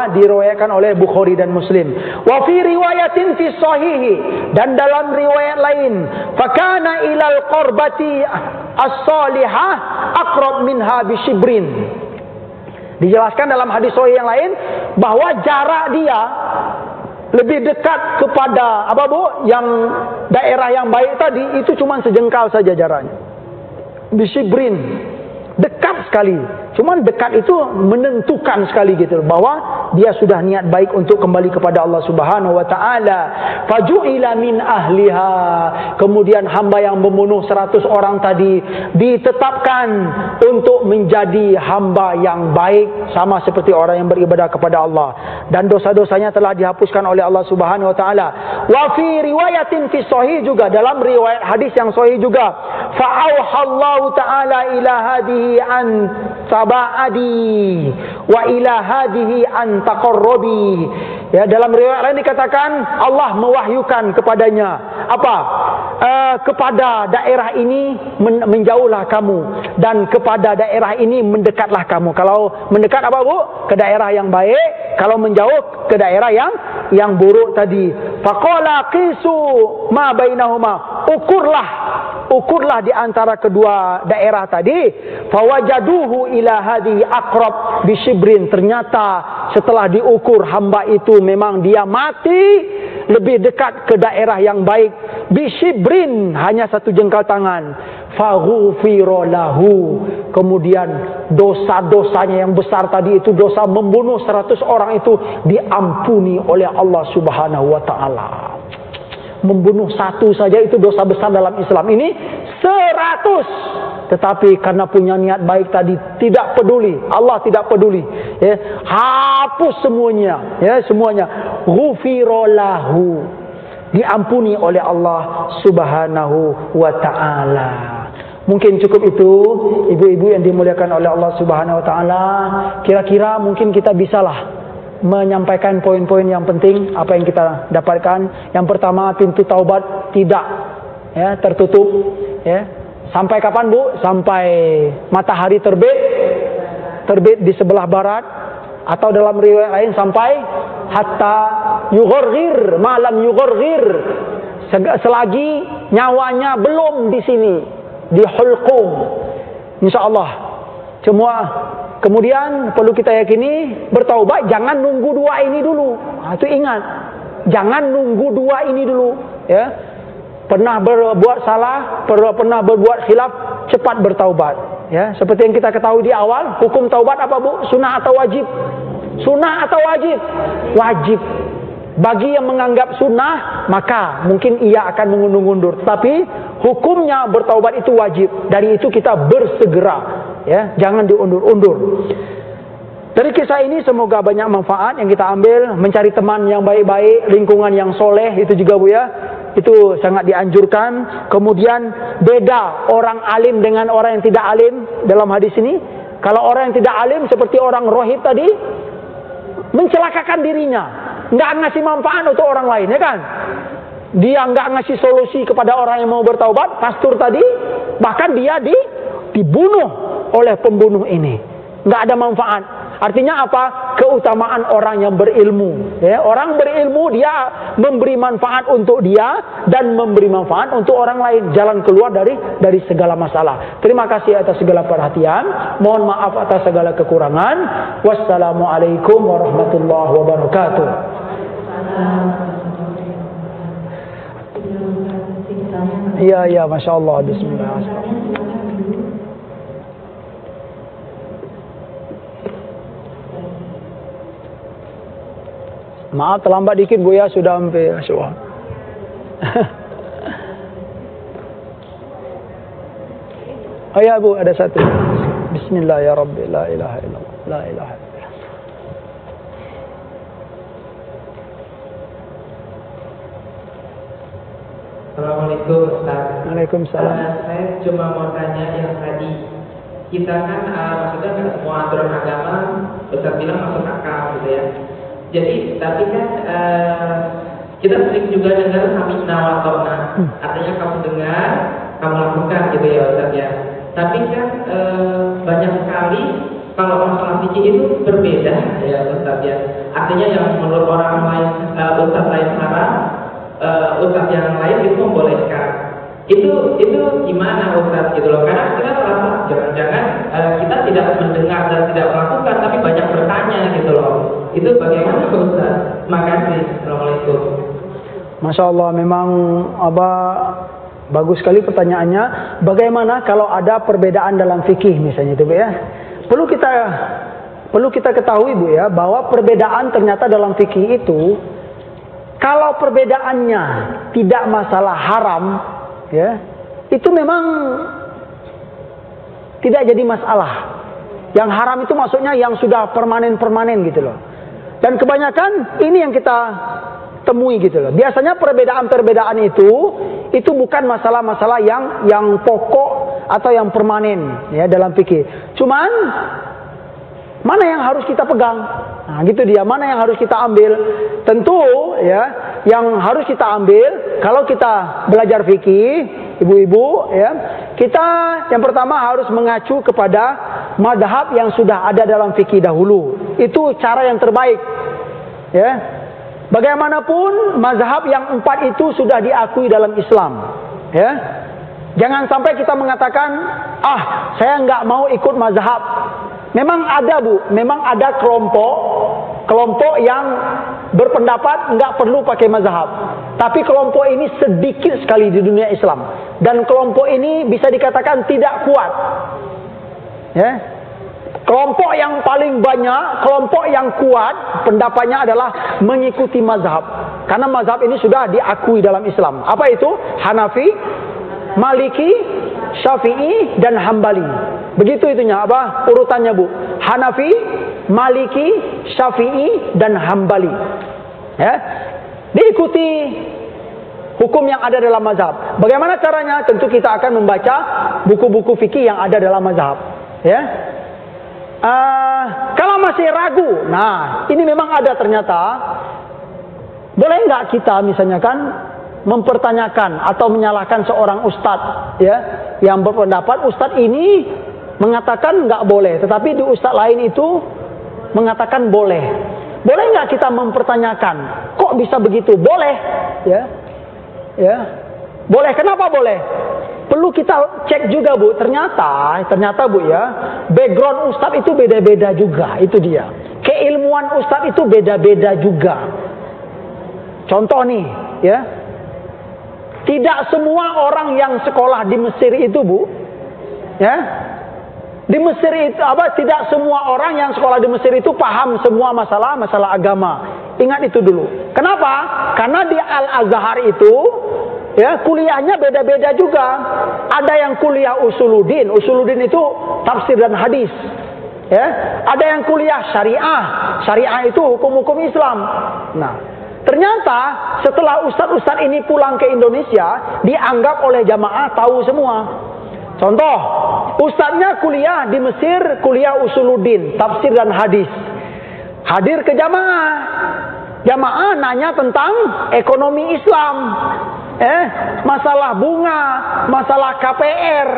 diriwayatkan oleh Bukhari dan Muslim. Wa fi riwayatin fi sahihi, dan dalam riwayat lain, fakana ilal qurbati as-salihah aqrab minha bi shibrin. Dijelaskan dalam hadis sahih yang lain bahwa jarak dia lebih dekat kepada yang daerah yang baik tadi itu cuma sejengkal saja jaraknya. Bi shibrin. Dekat sekali. Cuman dekat itu menentukan sekali gitu bahwa dia sudah niat baik untuk kembali kepada Allah Subhanahu wa taala. Faju'ila min ahliha. Kemudian hamba yang membunuh 100 orang tadi ditetapkan untuk menjadi hamba yang baik, sama seperti orang yang beribadah kepada Allah, dan dosa-dosanya telah dihapuskan oleh Allah Subhanahu wa taala. Wa fi riwayatin fi sahih, juga dalam riwayat hadis yang sahih juga, fa'auhallahu taala ila hadihi an taba'adi wa ila hadihi an taqarrubi. Ya, dalam riwayat lain dikatakan Allah mewahyukan kepadanya apa? Kepada daerah ini menjauhlah kamu, dan kepada daerah ini mendekatlah kamu. Kalau mendekat apa Bu? Ke daerah yang baik, kalau menjauh ke daerah yang buruk tadi. Faqala qisu ma bainahuma. Ukurlah ukurlah di antara kedua daerah tadi. Fawajaduhu ila hadhi aqrab bisibrin. Ternyata setelah diukur hamba itu memang dia mati lebih dekat ke daerah yang baik. Bisibrin, hanya 1 jengkal tangan. Faghufira lahu. Kemudian dosa-dosanya yang besar tadi itu, dosa membunuh 100 orang itu, diampuni oleh Allah Subhanahu wa taala. Membunuh 1 saja itu dosa besar dalam Islam. Ini 100. Tetapi karena punya niat baik tadi, tidak peduli, Allah tidak peduli, ya, hapus semuanya, ya, semuanya. Ghufira lahu, diampuni oleh Allah Subhanahu wa taala. Mungkin cukup itu, ibu-ibu yang dimuliakan oleh Allah Subhanahu wa taala. Kira-kira mungkin kita bisalah menyampaikan poin-poin yang penting apa yang kita dapatkan. Yang pertama, pintu taubat tidak, ya, tertutup, ya. Sampai kapan, Bu? Sampai matahari terbit di sebelah barat, atau dalam riwayat lain sampai hatta yughorghir, malam yughorghir, selagi nyawanya belum di sini, di hulqum, insyaallah. Semua. Kemudian perlu kita yakini, bertaubat jangan nunggu 2 ini dulu. Itu ingat, jangan nunggu 2 ini dulu, ya. Pernah berbuat salah, pernah berbuat khilaf, cepat bertaubat, ya. Seperti yang kita ketahui di awal, hukum taubat apa, Bu? Sunnah atau wajib? Sunnah atau wajib? Wajib. Bagi yang menganggap sunnah, maka mungkin ia akan mengundur-undur. Tapi hukumnya bertaubat itu wajib. Dari itu kita bersegera, ya, jangan diundur-undur. Dari kisah ini semoga banyak manfaat yang kita ambil. Mencari teman yang baik-baik, lingkungan yang soleh, itu juga, Bu, ya, itu sangat dianjurkan. Kemudian beda orang alim dengan orang yang tidak alim dalam hadis ini. Kalau orang yang tidak alim seperti orang rohib tadi, mencelakakan dirinya, nggak ngasih manfaat untuk orang lain, ya kan? Dia nggak ngasih solusi kepada orang yang mau bertaubat. Pastor tadi, bahkan dia dibunuh oleh pembunuh ini, nggak ada manfaat. Artinya apa? Keutamaan orang yang berilmu, ya. Orang berilmu dia memberi manfaat untuk dia dan memberi manfaat untuk orang lain. Jalan keluar dari segala masalah. Terima kasih atas segala perhatian. Mohon maaf atas segala kekurangan. Wassalamualaikum warahmatullahi wabarakatuh. Iya, Masya Allah. Bismillahirrahmanirrahim. Maaf terlambat dikit, Bu, ya, sudah hampir. Oh ya, Bu, ada satu. Bismillah ya Rabbi, la ilaha illallah, la ilaha illallah. Assalamualaikum, Ustaz. Waalaikumsalam. Saya cuma mau tanya yang tadi. Kita kan maksudnya nggak semua aturan agama Ustaz bilang masuk akal gitu ya. Jadi tapi kan kita sering juga dengar sami'na wa ta'na. Artinya kamu dengar, kamu lakukan gitu ya, Ustaz, ya. Tapi kan banyak sekali kalau masalah fikih itu berbeda ya, Ustaz, ya. Artinya yang menurut orang lain, Ustaz lain haram, Ustaz yang lain itu membolehkan. Itu gimana, Ustaz, gitu loh? Karena kita merasa jangan-jangan kita tidak mendengar dan tidak melakukan, tapi banyak bertanya gitu loh. Itu bagaimana, Ustaz? Makasih. Assalamualaikum. Masya Allah, memang bagus sekali pertanyaannya. Bagaimana kalau ada perbedaan dalam fikih misalnya, itu, Bu, ya? Perlu kita ketahui, Bu, ya, bahwa perbedaan ternyata dalam fikih itu, kalau perbedaannya tidak masalah haram, ya, itu memang tidak jadi masalah. Yang haram itu maksudnya yang sudah permanen gitu loh. Dan kebanyakan ini yang kita temui gitu loh. Biasanya perbedaan-perbedaan itu bukan masalah-masalah yang pokok atau yang permanen, ya, dalam fikih. Cuman mana yang harus kita pegang? Nah, gitu dia. Mana yang harus kita ambil? Tentu, ya, yang harus kita ambil kalau kita belajar fikih, ibu-ibu, ya, kita yang pertama harus mengacu kepada madhab yang sudah ada dalam fikih dahulu. Itu cara yang terbaik, ya. Bagaimanapun mazhab yang 4 itu sudah diakui dalam Islam, ya. Jangan sampai kita mengatakan, saya nggak mau ikut mazhab. Memang ada Bu, memang ada kelompok yang berpendapat nggak perlu pakai mazhab. Tapi kelompok ini sedikit sekali di dunia Islam. Dan kelompok ini bisa dikatakan tidak kuat. Ya. Kelompok yang paling banyak, kelompok yang kuat pendapatnya adalah mengikuti mazhab. Karena mazhab ini sudah diakui dalam Islam. Apa itu? Hanafi, Maliki, Syafi'i, dan Hambali. Begitu itunya, apa urutannya Bu? Hanafi, Maliki, Syafi'i, dan Hambali. Ya. Diikuti hukum yang ada dalam mazhab. Bagaimana caranya? Tentu kita akan membaca buku-buku fikih yang ada dalam mazhab. Ya. Kalau masih ragu, nah ini memang ada ternyata. Boleh nggak kita misalnya kan mempertanyakan atau menyalahkan seorang ustadz, ya, yang berpendapat ustadz ini mengatakan nggak boleh, tetapi di ustadz lain itu mengatakan boleh. Boleh nggak kita mempertanyakan? Kok bisa begitu? Boleh, ya, ya, boleh. Kenapa boleh? Perlu kita cek juga Bu. Ternyata Bu ya, background ustadz itu beda-beda juga. Itu dia. Keilmuan ustadz itu beda-beda juga. Contoh nih, ya. Tidak semua orang yang sekolah di Mesir itu Bu, ya. Di Mesir itu tidak semua orang yang sekolah di Mesir itu paham semua masalah agama. Ingat itu dulu. Kenapa? Karena di Al-Azhar itu, ya, kuliahnya beda-beda juga. Ada yang kuliah usuluddin. Usuluddin itu tafsir dan hadis. Ya, ada yang kuliah syariah. Syariah itu hukum-hukum Islam. Nah, ternyata setelah ustadz-ustadz ini pulang ke Indonesia, dianggap oleh jamaah tahu semua. Contoh, ustadznya kuliah di Mesir, kuliah usuluddin, tafsir dan hadis. Hadir ke jamaah. Jamaah nanya tentang ekonomi Islam. Masalah bunga, masalah KPR.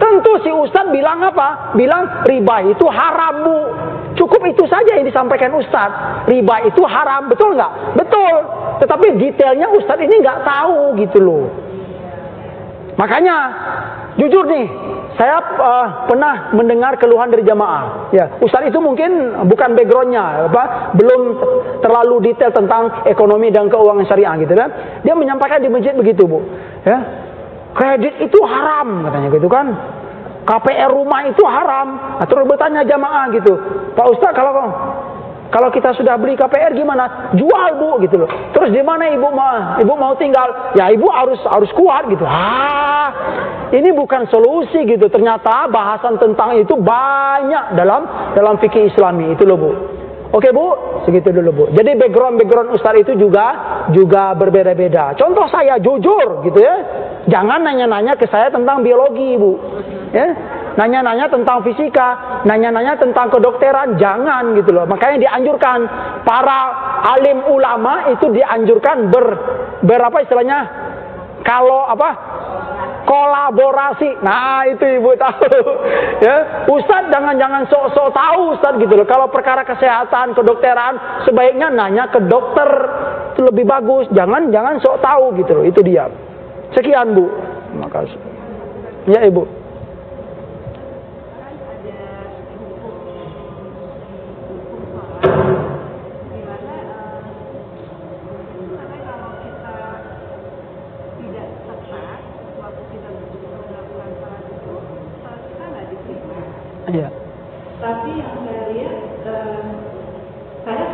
Tentu si ustadz bilang apa? Bilang riba itu haram Bu. Cukup itu saja yang disampaikan ustadz. Riba itu haram, betul nggak? Betul. Tetapi detailnya ustadz ini nggak tahu gitu loh. Makanya jujur nih, saya pernah mendengar keluhan dari jamaah. Ya, ustadz itu mungkin bukan backgroundnya, belum terlalu detail tentang ekonomi dan keuangan syariah gitu kan. Dia menyampaikan di masjid begitu Bu. Ya, kredit itu haram katanya gitu kan. KPR rumah itu haram. Nah, terus bertanya jamaah gitu, Pak Ustadz kalau kita sudah beli KPR gimana? Jual Bu gitu loh. Terus di mana ibu mau tinggal? Ya ibu harus kuat gitu. Ini bukan solusi gitu. Ternyata bahasan tentang itu banyak dalam fikih Islami itu loh Bu. Oke Bu, segitu dulu Bu. Jadi background ustadz itu juga berbeda-beda. Contoh saya jujur gitu ya. Jangan nanya-nanya ke saya tentang biologi Bu. Ya, nanya-nanya tentang fisika, nanya-nanya tentang kedokteran, jangan gitu loh. Makanya dianjurkan para alim ulama itu dianjurkan berapa istilahnya? Kalau kolaborasi. Nah, itu Ibu tahu. Ya, Ustadz jangan sok-sok tahu Ustadz gitu loh. Kalau perkara kesehatan, kedokteran, sebaiknya nanya ke dokter. Itu lebih bagus. Jangan sok tahu gitu loh. Itu dia. Sekian Bu. Makasih. Ya Ibu. Iya. Tapi yang saya lihat, saya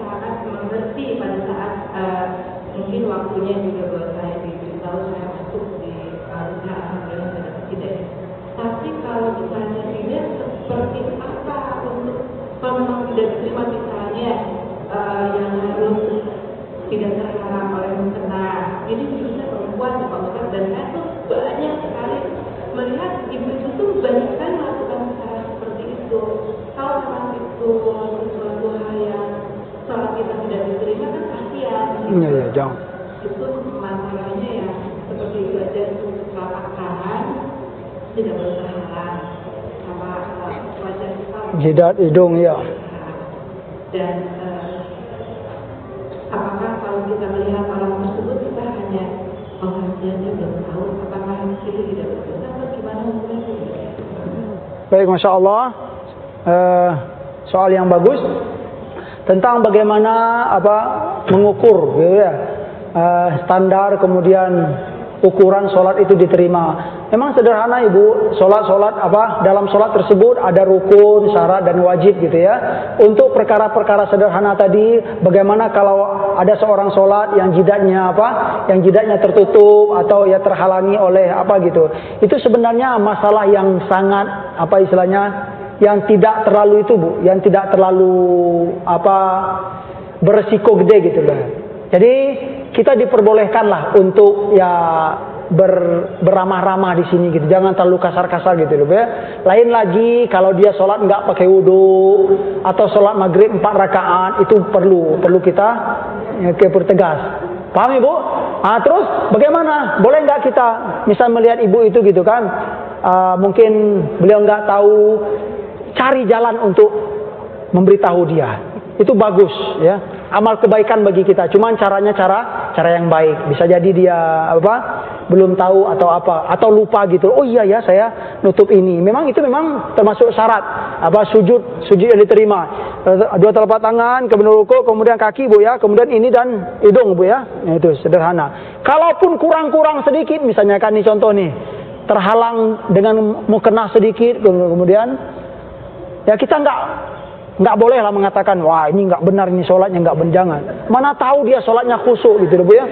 sangat mengerti pada saat mungkin waktunya juga buat saya diberitahu saya masuk di alhamdulillah saya tidak. Tapi kalau misalnya tidak seperti apa untuk kalau memang tidak terima misalnya yang harus tidak terhalang oleh mukena, ini khususnya perempuan Pak Ustadz, dan saya tuh banyak sekali melihat ibu-ibu tuh banyak sekali melakukan cara seperti itu. Kalau memang itu sesuatu hal yang sholat kita tidak diterima kan kasihan. Iya, jangan. Itu masalahnya ya seperti itu aja, telapak tangan tidak boleh terhalang sama wajah kita. Jidat hidung ya. Dan apakah kalau kita melihat orang tersebut kita hanya dia belum tahu apakah itu tidak berdosa atau gimana hukumnya? Baik, Masya Allah. Soal yang bagus tentang bagaimana mengukur gitu ya, standar kemudian ukuran sholat itu diterima. Memang sederhana Ibu, sholat dalam sholat tersebut ada rukun, syarat dan wajib gitu ya. Untuk perkara-perkara sederhana tadi, bagaimana kalau ada seorang sholat yang jidatnya tertutup atau ya terhalangi oleh gitu. Itu sebenarnya masalah yang sangat yang tidak terlalu itu Bu, yang tidak terlalu beresiko gede gitu loh. Jadi kita diperbolehkanlah untuk ya beramah-ramah di sini gitu. Jangan terlalu kasar-kasar gitu loh ya. Lain lagi kalau dia sholat nggak pakai wudhu atau sholat maghrib 4 rakaat itu perlu kita pertegas. Paham Ibu? Terus bagaimana? Boleh nggak kita misal melihat ibu itu gitu kan? Mungkin beliau nggak tahu, cari jalan untuk memberitahu dia. Itu bagus ya. Amal kebaikan bagi kita. Cuman caranya cara yang baik. Bisa jadi dia belum tahu atau lupa gitu. Oh iya ya, saya nutup ini. Itu memang termasuk syarat sujud yang diterima. 2 telapak tangan, kemudian ruku, kemudian kaki Bu ya, kemudian ini dan hidung Bu ya. Itu sederhana. Kalaupun kurang-kurang sedikit, misalnya kan ini contoh nih, terhalang dengan mukena sedikit, kemudian ya kita nggak boleh lah mengatakan, wah ini nggak benar, ini sholatnya nggak benjangan. Mana tahu dia sholatnya khusyuk gitu Bu ya.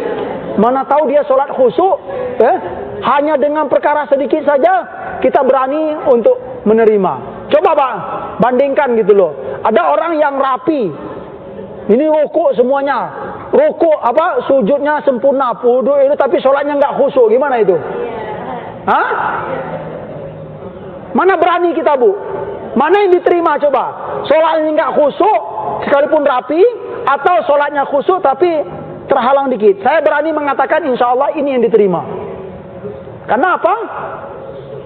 Mana tahu dia sholat khusyuk, hanya dengan perkara sedikit saja kita berani untuk menerima. Coba Pak, bandingkan gitu loh. Ada orang yang rapi, ini rukuk semuanya, rukuk sujudnya sempurna, wudu itu, tapi sholatnya nggak khusyuk, gimana itu? Hah? Mana berani kita Bu? Mana yang diterima coba? Sholatnya nggak khusyuk sekalipun rapi, atau sholatnya khusyuk tapi terhalang dikit. Saya berani mengatakan insya Allah ini yang diterima. Karena apa?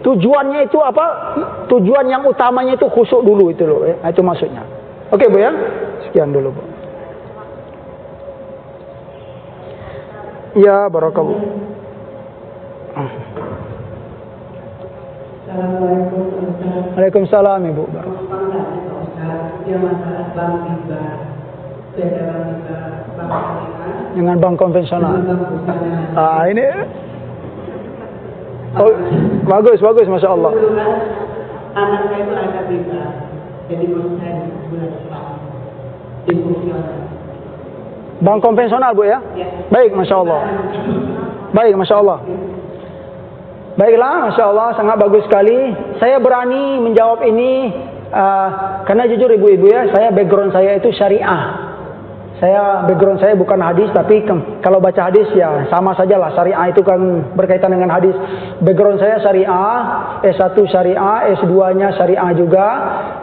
Tujuannya itu Tujuan yang utamanya itu khusyuk dulu itu loh. Itu maksudnya. Oke Bu ya. Sekian dulu Bu. Ya barakallahu. Assalamualaikum. Waalaikumsalam Ibu. Dengan bank konvensional. Ini bagus Masya Allah. Anak saya itu ada riba, jadi menurut saya bulan depan difunksional. Bank konvensional Bu ya? Baik Masya Allah. Baik Masya Allah. Baiklah, Masya Allah, sangat bagus sekali. Saya berani menjawab ini karena jujur ibu-ibu ya, background saya itu syariah. Background saya bukan hadis, tapi kalau baca hadis ya sama sajalah. Syariah itu kan berkaitan dengan hadis. Background saya syariah, S1 syariah, S2-nya syariah juga,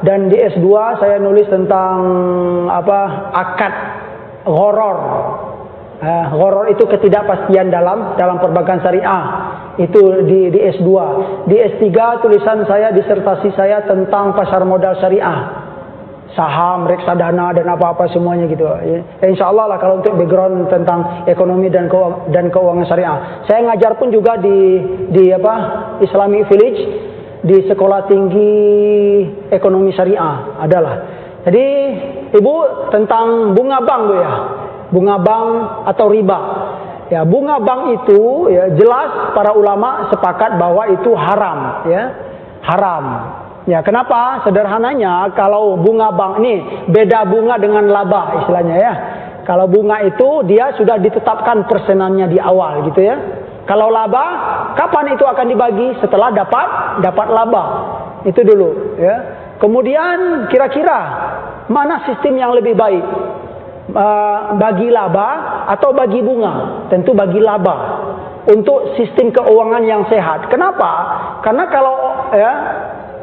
dan di S2 saya nulis tentang akad gharar. Gharar itu ketidakpastian dalam perbankan syariah. Itu di S2. Di S3 tulisan saya, disertasi saya tentang pasar modal syariah. Saham, reksadana dan apa-apa semuanya gitu. Insya Allah lah kalau untuk background tentang ekonomi dan keuangan syariah. Saya ngajar pun juga di Islamic Village, di Sekolah Tinggi Ekonomi Syariah adalah. Jadi Ibu tentang bunga bank Bu ya. Bunga bank atau riba. Ya, bunga bank itu ya jelas para ulama sepakat bahwa itu haram ya. Haram. Ya, kenapa? Sederhananya kalau bunga bank ini beda bunga dengan laba istilahnya ya. Kalau bunga itu dia sudah ditetapkan persenannya di awal gitu ya. Kalau laba, kapan itu akan dibagi? Setelah dapat laba. Itu dulu ya. Kemudian kira-kira mana sistem yang lebih baik? Bagi laba atau bagi bunga? Tentu bagi laba. Untuk sistem keuangan yang sehat. Kenapa? Karena kalau ya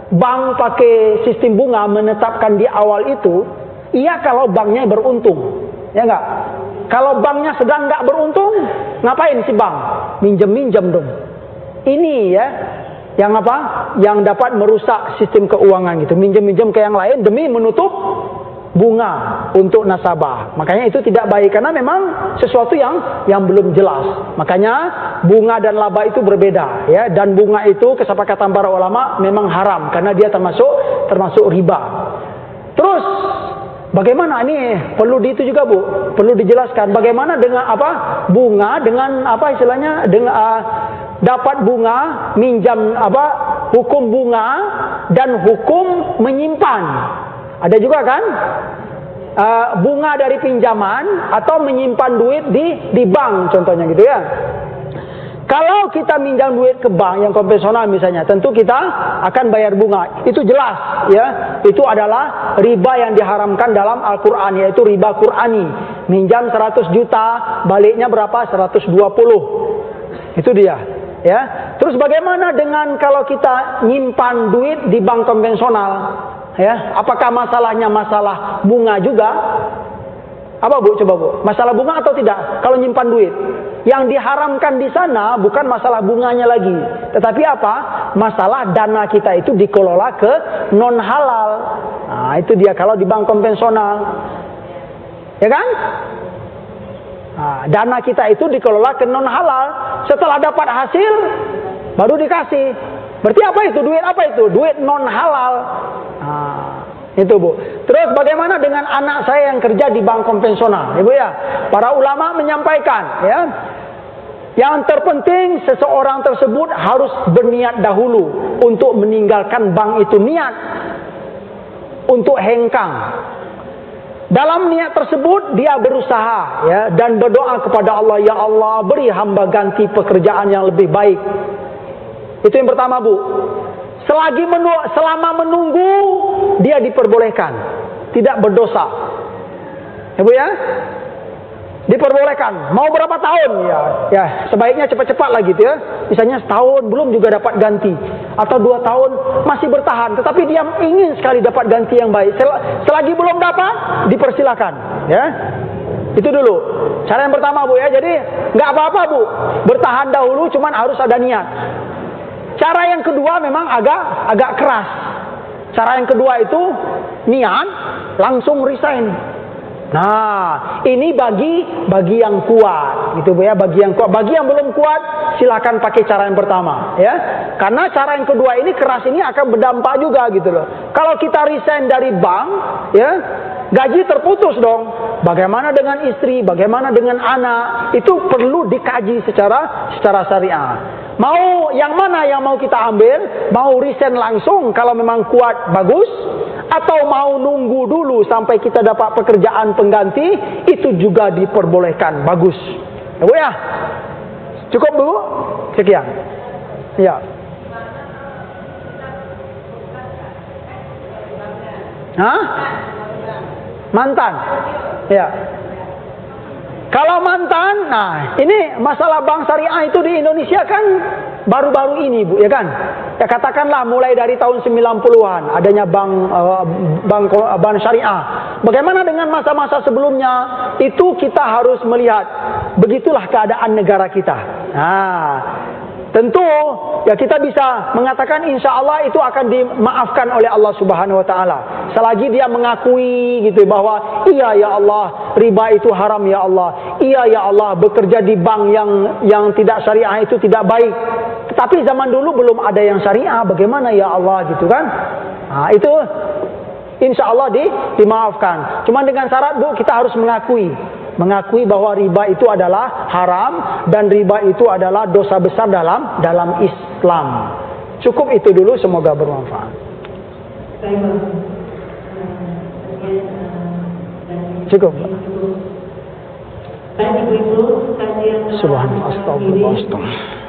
bank pakai sistem bunga menetapkan di awal itu, iya kalau banknya beruntung, ya enggak? Kalau banknya sedang enggak beruntung, ngapain si bank? Minjem dong. Ini ya, yang Yang dapat merusak sistem keuangan gitu. Minjem ke yang lain demi menutup bunga untuk nasabah. Makanya itu tidak baik karena memang sesuatu yang belum jelas. Makanya bunga dan laba itu berbeda, ya. Dan bunga itu kesepakatan para ulama memang haram karena dia termasuk riba. Terus bagaimana ini perlu itu juga Bu, perlu dijelaskan bagaimana dengan apa bunga dengan apa istilahnya dengan dapat bunga minjam apa hukum bunga dan hukum menyimpan. Ada juga kan bunga dari pinjaman atau menyimpan duit di bank contohnya gitu ya. Kalau kita minjam duit ke bank yang konvensional misalnya, tentu kita akan bayar bunga. Itu jelas ya. Itu adalah riba yang diharamkan dalam Al-Qur'an, yaitu riba Qur'ani. Minjam 100 juta, baliknya berapa? 120. Itu dia, ya. Terus bagaimana dengan kalau kita nyimpan duit di bank konvensional? Ya, apakah masalahnya masalah bunga juga? Apa Bu? Coba Bu. Masalah bunga atau tidak? Kalau nyimpan duit. Yang diharamkan di sana bukan masalah bunganya lagi. Tetapi apa? Masalah dana kita itu dikelola ke non halal. Nah, itu dia kalau di bank konvensional. Ya kan? Nah, dana kita itu dikelola ke non halal. Setelah dapat hasil baru dikasih. Berarti apa itu? Duit apa itu? Duit non halal. Nah, itu Bu. Terus bagaimana dengan anak saya yang kerja di bank konvensional? Ibu ya, para ulama menyampaikan ya, yang terpenting seseorang tersebut harus berniat dahulu untuk meninggalkan bank itu, niat untuk hengkang. Dalam niat tersebut dia berusaha ya dan berdoa kepada Allah, ya Allah beri hamba ganti pekerjaan yang lebih baik. Itu yang pertama Bu. Selama menunggu dia diperbolehkan, tidak berdosa. Ya Bu ya, diperbolehkan. Mau berapa tahun ya sebaiknya cepat-cepat lah gitu ya. Misalnya setahun belum juga dapat ganti, atau 2 tahun masih bertahan, tetapi dia ingin sekali dapat ganti yang baik. Selagi belum dapat dipersilakan ya. Itu dulu cara yang pertama Bu ya. Jadi nggak apa-apa Bu, bertahan dahulu, cuman harus ada niat. Cara yang kedua memang agak keras. Cara yang kedua itu niat langsung resign. Nah, ini bagi yang kuat, gitu Bu ya, bagi yang kuat. Bagi yang belum kuat, silakan pakai cara yang pertama, ya. Karena cara yang kedua ini keras ini akan berdampak juga gitu loh. Kalau kita resign dari bank, ya, gaji terputus dong. Bagaimana dengan istri, bagaimana dengan anak? Itu perlu dikaji secara syariah. Mau yang mana yang mau kita ambil? Mau resign langsung kalau memang kuat bagus, atau mau nunggu dulu sampai kita dapat pekerjaan pengganti? Itu juga diperbolehkan, bagus. Ya Bu ya. Cukup Bu? Sekian. Ya. Hah? Mantan. Ya. Kalau mantan, nah ini masalah bank syariah itu di Indonesia kan baru-baru ini Bu, ya kan? Ya katakanlah mulai dari tahun 90-an adanya bank syariah. Bagaimana dengan masa-masa sebelumnya? Itu kita harus melihat. Begitulah keadaan negara kita. Nah, tentu ya kita bisa mengatakan insya Allah itu akan dimaafkan oleh Allah Subhanahu Wa Taala. Selagi dia mengakui gitu bahwa iya ya Allah riba itu haram ya Allah, iya ya Allah bekerja di bank yang tidak syariah itu tidak baik. Tetapi zaman dulu belum ada yang syariah, bagaimana ya Allah gitu kan? Nah, itu insya Allah dimaafkan. Cuma dengan syarat Bu, kita harus mengakui bahwa riba itu adalah haram dan riba itu adalah dosa besar dalam Islam. Cukup itu dulu, semoga bermanfaat. Cukup. Baik Ibu-ibu, kajian Subhanallah, astagfirullah.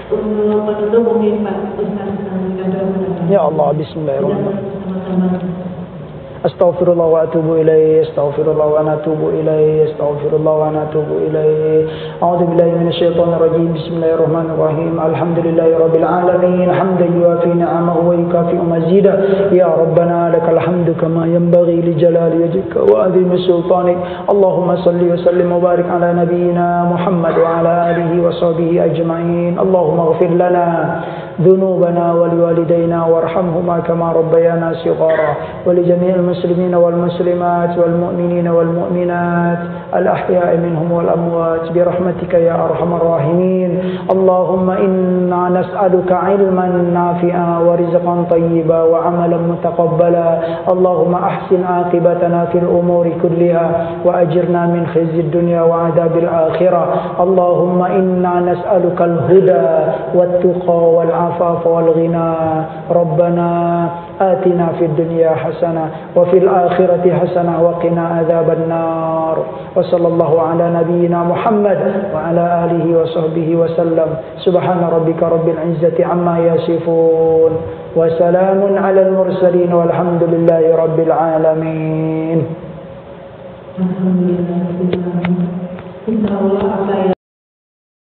Untuk menutup mungkin Pak Ustaz Ya Allah, bismillahirrahmanirrahim. Astaghfirullah wa atubu ilaih, astaghfirullah wa natubu ilaih, astaghfirullah wa natubu ilaih. A'udzu billahi minasyaitonir rajim. Bismillahirrahmanirrahim. Alhamdulillahirabbil alamin. Hamdan yuafi ni'amahu wa yukafi mazidah. Ya Rabbana lakal hamdu kama yanbaghi li jalali wajhika wa 'azimi sultanik. Allahumma salli wa sallim wa barik ala nabiyyina Muhammad wa ala alihi wa sahbihi ajma'in. Allahumma ighfir lana ذنوبنا ولوالدينا وارحمهما كما ربيانا صغارا ولجميع المسلمين والمسلمات والمؤمنين والمؤمنات الأحياء منهم والأموات برحمتك يا أرحم الراحمين. اللهم إنا نسألك علما نافعا ورزقا طيبا وعملا متقبلا. اللهم أحسن عاقبتنا في الأمور كلها وأجرنا من خزي الدنيا وعذاب الآخرة. اللهم إنا نسألك الهدى والتقى والعفاف والغنى. ربنا آتنا في الدنيا حسنة وفي الآخرة حسنة وقنا عذاب النار. وصلى الله على نبينا محمد وعلى آله وصحبه وسلم. سبحان ربك رب العزة عما يصفون وسلام على المرسلين والحمد لله رب العالمين. Alhamdulillah. Insya Allah apa yang